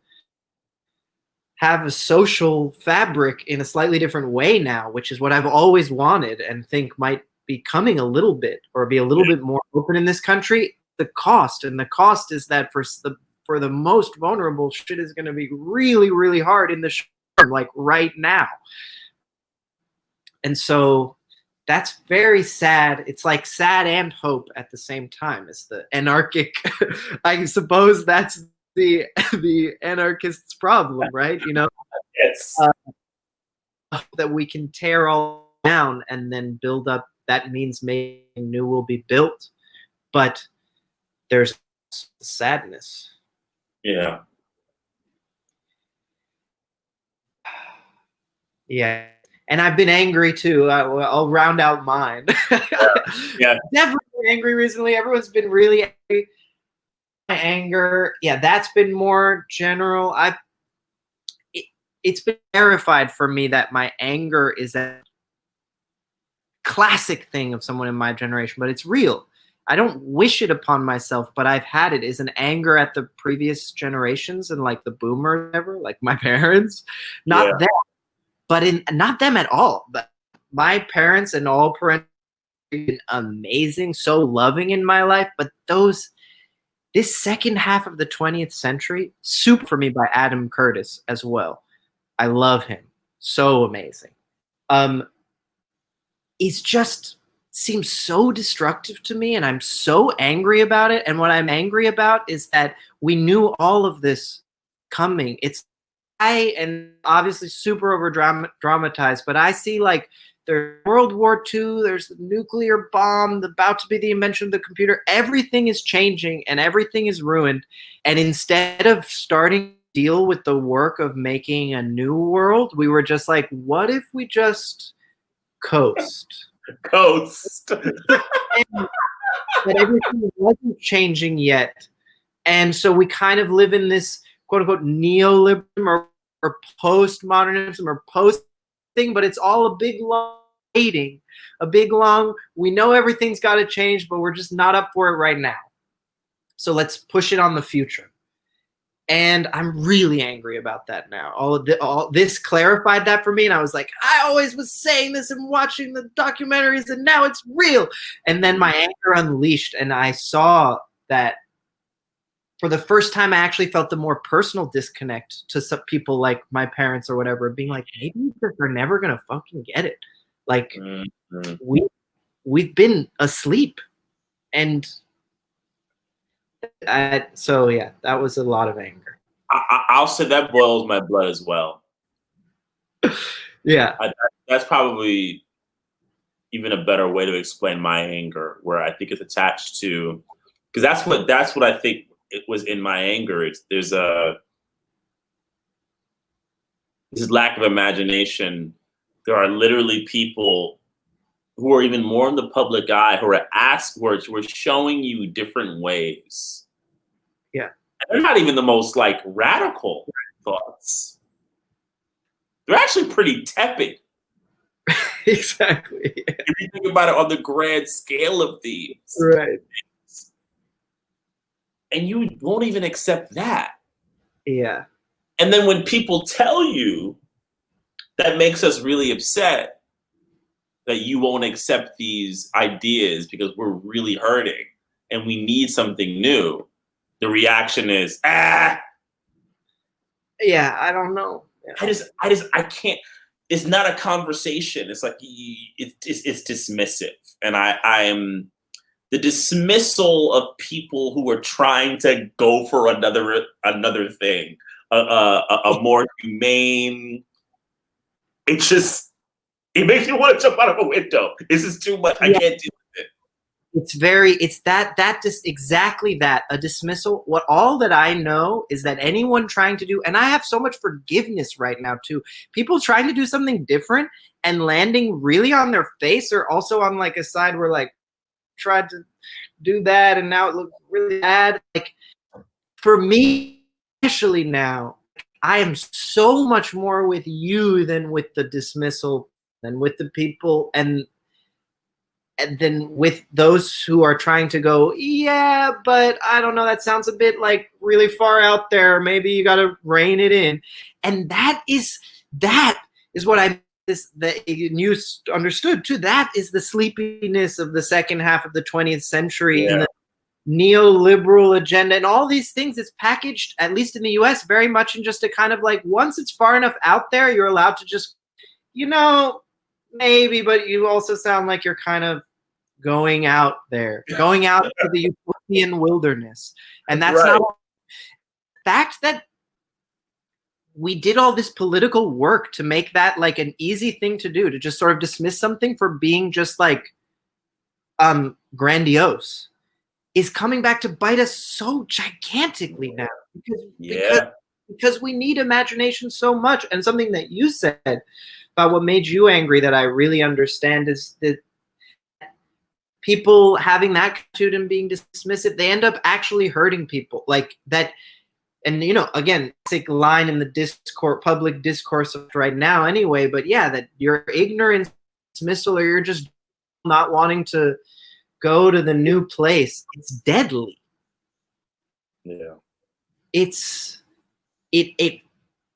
Speaker 2: have a social fabric in a slightly different way now, which is what I've always wanted and think might be coming a little bit, or be a little bit more open in this country. The cost is that for the most vulnerable, shit is going to be really, really hard in the short term, like right now. And so that's very sad. It's like sad and hope at the same time. It's the anarchic. I suppose that's the anarchist's problem, right? You know,
Speaker 1: Yes.
Speaker 2: That we can tear all down and then build up. That means maybe new will be built, but there's sadness.
Speaker 1: Yeah.
Speaker 2: Yeah. And I've been angry too. I'll round out mine.
Speaker 1: Yeah.
Speaker 2: Definitely angry recently. Everyone's been really angry. My anger, yeah, that's been more general. It's been verified for me that my anger is a classic thing of someone in my generation, but it's real. I don't wish it upon myself, but I've had it, is an anger at the previous generations and like the boomers, ever, like my parents. Not them, but not them at all. But my parents and all parents have been amazing, so loving in my life. But this second half of the 20th century, Super for me by Adam Curtis as well. I love him. So amazing. It's just seems so destructive to me, and I'm so angry about it. And what I'm angry about is that we knew all of this coming. And obviously super over dramatized, but I see like there's World War II, there's the nuclear bomb, about to be the invention of the computer. Everything is changing and everything is ruined. And instead of starting to deal with the work of making a new world, we were just like, what if we just coast?
Speaker 1: But
Speaker 2: everything wasn't changing yet. And so we kind of live in this quote unquote neoliberalism or postmodernism or post thing, but it's all a big long waiting, we know everything's got to change, but we're just not up for it right now. So let's push it on the future. And I'm really angry about that now. All this clarified that for me, and I was like, I always was saying this and watching the documentaries, and now it's real. And then my anger unleashed, and I saw that for the first time, I actually felt the more personal disconnect to some people like my parents or whatever, being like, maybe they're never gonna fucking get it. Like we've been asleep, and so yeah, that was a lot of anger.
Speaker 1: I'll say that boils my blood as well.
Speaker 2: Yeah,
Speaker 1: that's probably even a better way to explain my anger, where I think it's attached to, because that's what I think it was in my anger. There's this lack of imagination. There are literally people who are even more in the public eye who are showing you different ways.
Speaker 2: Yeah.
Speaker 1: And they're not even the most like radical thoughts. They're actually pretty tepid.
Speaker 2: Exactly.
Speaker 1: If you think about it on the grand scale of these.
Speaker 2: Right.
Speaker 1: And you won't even accept that.
Speaker 2: Yeah.
Speaker 1: And then when people tell you, that makes us really upset that you won't accept these ideas because we're really hurting and we need something new. The reaction is,
Speaker 2: Yeah, I don't know. Yeah.
Speaker 1: I can't. It's not a conversation. It's like it's dismissive, and I am the dismissal of people who are trying to go for another thing, a more humane. It makes you want to jump out of a window. This is too much. I can't do it.
Speaker 2: It's just exactly that, a dismissal. All that I know is that anyone trying to do, and I have so much forgiveness right now too, people trying to do something different and landing really on their face, or also on like a side where like tried to do that and now it looks really bad. Like for me, especially now, I am so much more with you than with the dismissal, than with the people, and then with those who are trying to go, yeah, but I don't know, that sounds a bit like really far out there. Maybe you got to rein it in. And that is what you understood too. That is the sleepiness of the second half of the 20th century and the neoliberal agenda and all these things. It's packaged, at least in the US, very much in just a kind of like, once it's far enough out there, you're allowed to just, maybe, but you also sound like you're kind of going out there, going out to the utopian wilderness. And that's not the fact that we did all this political work to make that like an easy thing to do, to just sort of dismiss something for being just like grandiose, is coming back to bite us so gigantically now. Because we need imagination so much. And something that you said about what made you angry that I really understand is that people having that attitude and being dismissive, they end up actually hurting people like that. And, you know, again, basic line in the discourse, public discourse right now anyway, but yeah, that your ignorance, dismissal, or you're just not wanting to go to the new place, it's deadly.
Speaker 1: Yeah.
Speaker 2: It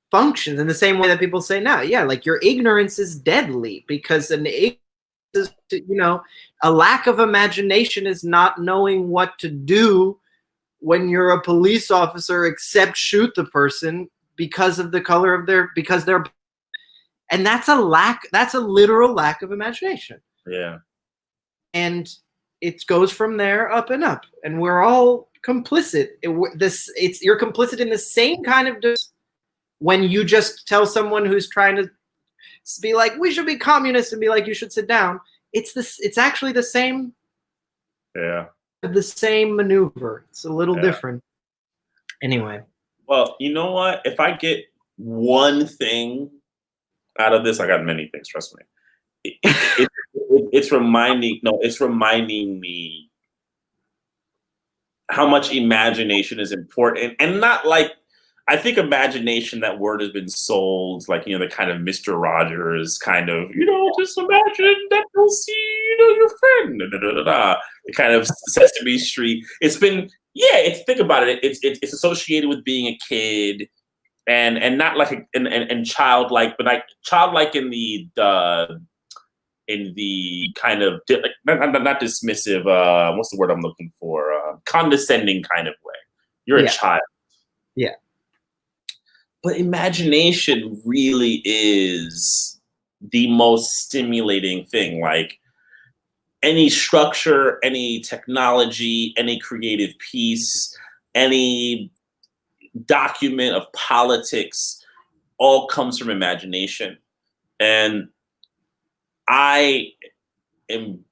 Speaker 2: functions in the same way that people say now, yeah, like your ignorance is deadly, because an ignorance is, you know, a lack of imagination is not knowing what to do when you're a police officer except shoot the person because of the color of their, because they're, and that's a literal lack of imagination.
Speaker 1: Yeah.
Speaker 2: And it goes from there up and up, and we're all complicit. You're complicit in the same kind of when you just tell someone who's trying to be like, we should be communist, and be like, you should sit down. It's actually the same.
Speaker 1: Yeah.
Speaker 2: The same maneuver. It's a little different. Anyway.
Speaker 1: Well, you know what? If I get one thing out of this, I got many things, trust me. It's reminding me how much imagination is important. And not like, I think imagination, that word has been sold like, you know, the kind of Mr. Rogers kind of, you know, just imagine that you'll see, you know, your friend, the kind of Sesame Street. It's been, think about it. It's associated with being a kid, and not like and childlike, but like childlike in the kind of not dismissive. What's the word I'm looking for? Condescending kind of way. You're a child.
Speaker 2: Yeah.
Speaker 1: But imagination really is the most stimulating thing. Like any structure, any technology, any creative piece, any document of politics, all comes from imagination. And I am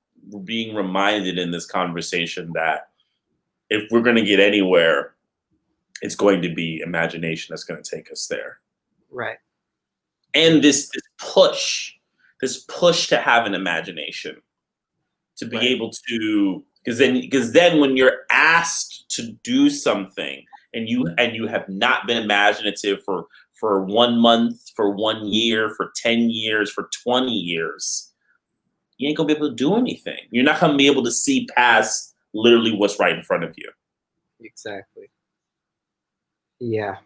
Speaker 1: being reminded in this conversation that if we're going to get anywhere, it's going to be imagination that's going to take us there.
Speaker 2: Right.
Speaker 1: And this push to have an imagination, to be able to, because then when you're asked to do something and you have not been imaginative for 1 month, for 1 year, for 10 years, for 20 years, you ain't gonna be able to do anything. You're not gonna be able to see past literally what's right in front of you.
Speaker 2: Exactly. Yeah.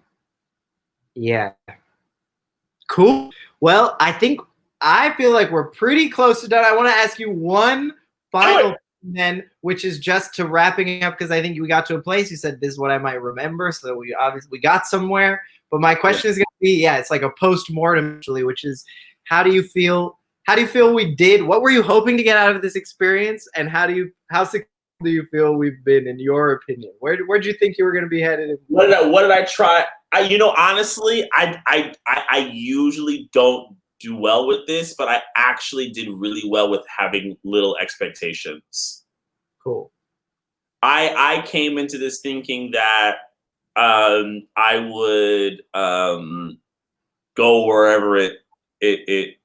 Speaker 2: Yeah. Cool. Well, I feel like we're pretty close to done. I want to ask you one final thing then, which is just to wrapping up, because I think we got to a place you said this is what I might remember. So we obviously got somewhere. But my question is going to be, it's like a post-mortem actually, which is, how do you feel we did? What were you hoping to get out of this experience? And how successful do you feel we've been, in your opinion? Where'd you think you were going to be headed?
Speaker 1: What did I try? Honestly, I usually don't do well with this, but I actually did really well with having little expectations.
Speaker 2: Cool.
Speaker 1: I came into this thinking that I would go wherever it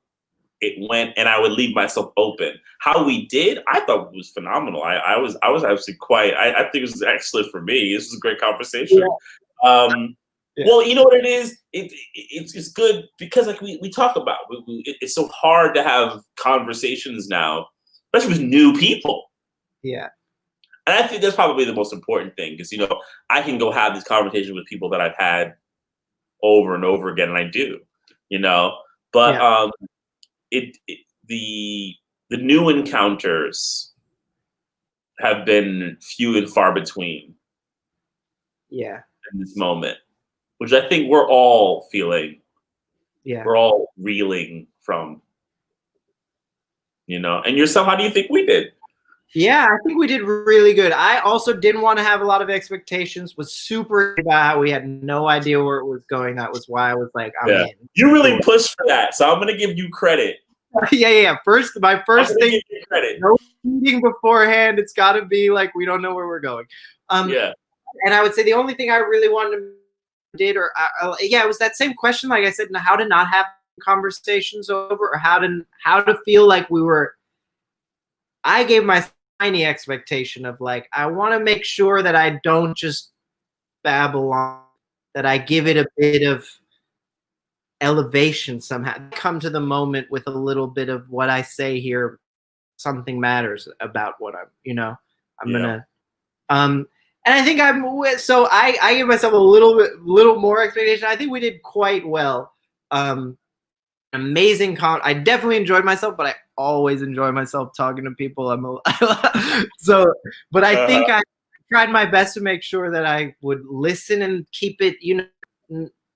Speaker 1: went, and I would leave myself open. How we did, I thought was phenomenal. I was actually quite. I think it was excellent for me. This was a great conversation. Yeah. Well, you know what it is. It's good because like we talk about. It's so hard to have conversations now, especially with new people.
Speaker 2: Yeah.
Speaker 1: And I think that's probably the most important thing, because I can go have these conversations with people that I've had over and over again, and I do. But the new encounters have been few and far between.
Speaker 2: Yeah.
Speaker 1: In this moment, which I think we're all feeling.
Speaker 2: Yeah.
Speaker 1: We're all reeling from. And yourself, how do you think we did?
Speaker 2: Yeah, I think we did really good. I also didn't want to have a lot of expectations, was super about how we had no idea where it was going. That was why I was like, I'm in.
Speaker 1: You really pushed for that, so I'm going to give you credit.
Speaker 2: Yeah. My first thing,
Speaker 1: credit.
Speaker 2: No meeting beforehand. It's got to be like, we don't know where we're going.
Speaker 1: Yeah.
Speaker 2: And I would say the only thing I really wanted to did, it was that same question, like I said, how to not have conversations over, or how to feel like we were. I gave my tiny expectation of like, I want to make sure that I don't just babble on, that I give it a bit of elevation somehow. Come to the moment with a little bit of what I say here. Something matters about what I'm gonna. And I think I give myself a little more expectation. I think we did quite well. Amazing I definitely enjoyed myself, but I always enjoy myself talking to people. But I think I tried my best to make sure that I would listen and keep it,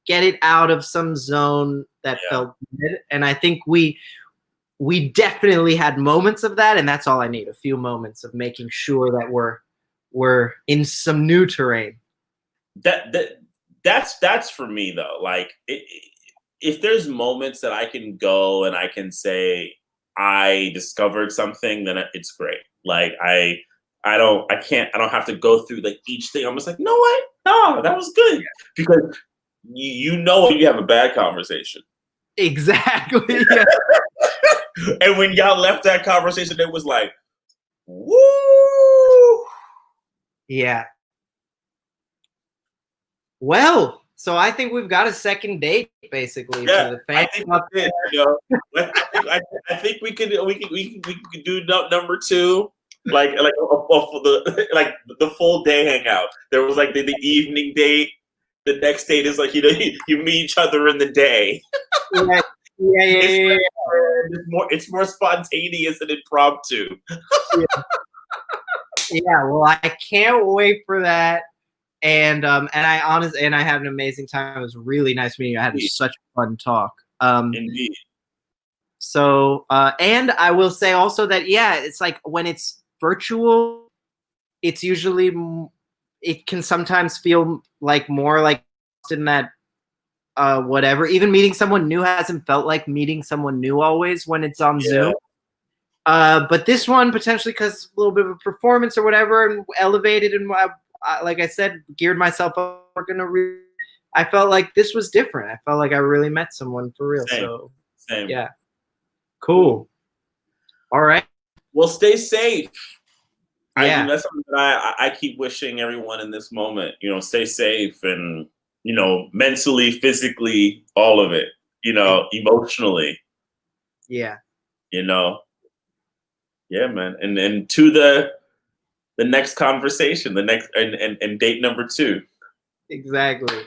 Speaker 2: get it out of some zone that felt good. And I think we definitely had moments of that, and that's all I need. A few moments of making sure that we're in some new terrain.
Speaker 1: That's for me though. Like, if there's moments that I can go and I can say I discovered something, then it's great. Like I don't have to go through like each thing. I'm just like, no, that was good, because you when you have a bad conversation.
Speaker 2: Exactly. Yeah.
Speaker 1: And when y'all left that conversation, it was like, woo.
Speaker 2: Yeah. Well, so I think we've got a second date, basically.
Speaker 1: Yeah,
Speaker 2: to the fans.
Speaker 1: I think we could do number 2, like the full day hangout. There was like the evening date. The next date is like, you meet each other in the day.
Speaker 2: Yeah.
Speaker 1: It's more spontaneous and impromptu.
Speaker 2: Yeah. Well, I can't wait for that. And I had an amazing time. It was really nice meeting you. I had such a fun talk.
Speaker 1: Indeed.
Speaker 2: So and I will say also that it's like when it's virtual, it's usually it can sometimes feel like more like in that whatever. Even meeting someone new hasn't felt like meeting someone new always when it's on Zoom. But this one potentially because a little bit of a performance or whatever, and elevated, and like I said, geared myself up. I felt like this was different. I felt like I really met someone for real.
Speaker 1: Same.
Speaker 2: Yeah. Cool. All right.
Speaker 1: Well, stay safe.
Speaker 2: Yeah.
Speaker 1: I think that's something that I keep wishing everyone in this moment. Stay safe, and mentally, physically, all of it. Emotionally.
Speaker 2: Yeah.
Speaker 1: Yeah, man. And to the next conversation, the next and date number 2.
Speaker 2: Exactly.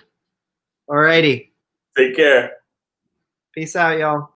Speaker 2: Alrighty.
Speaker 1: Take care.
Speaker 2: Peace out, y'all.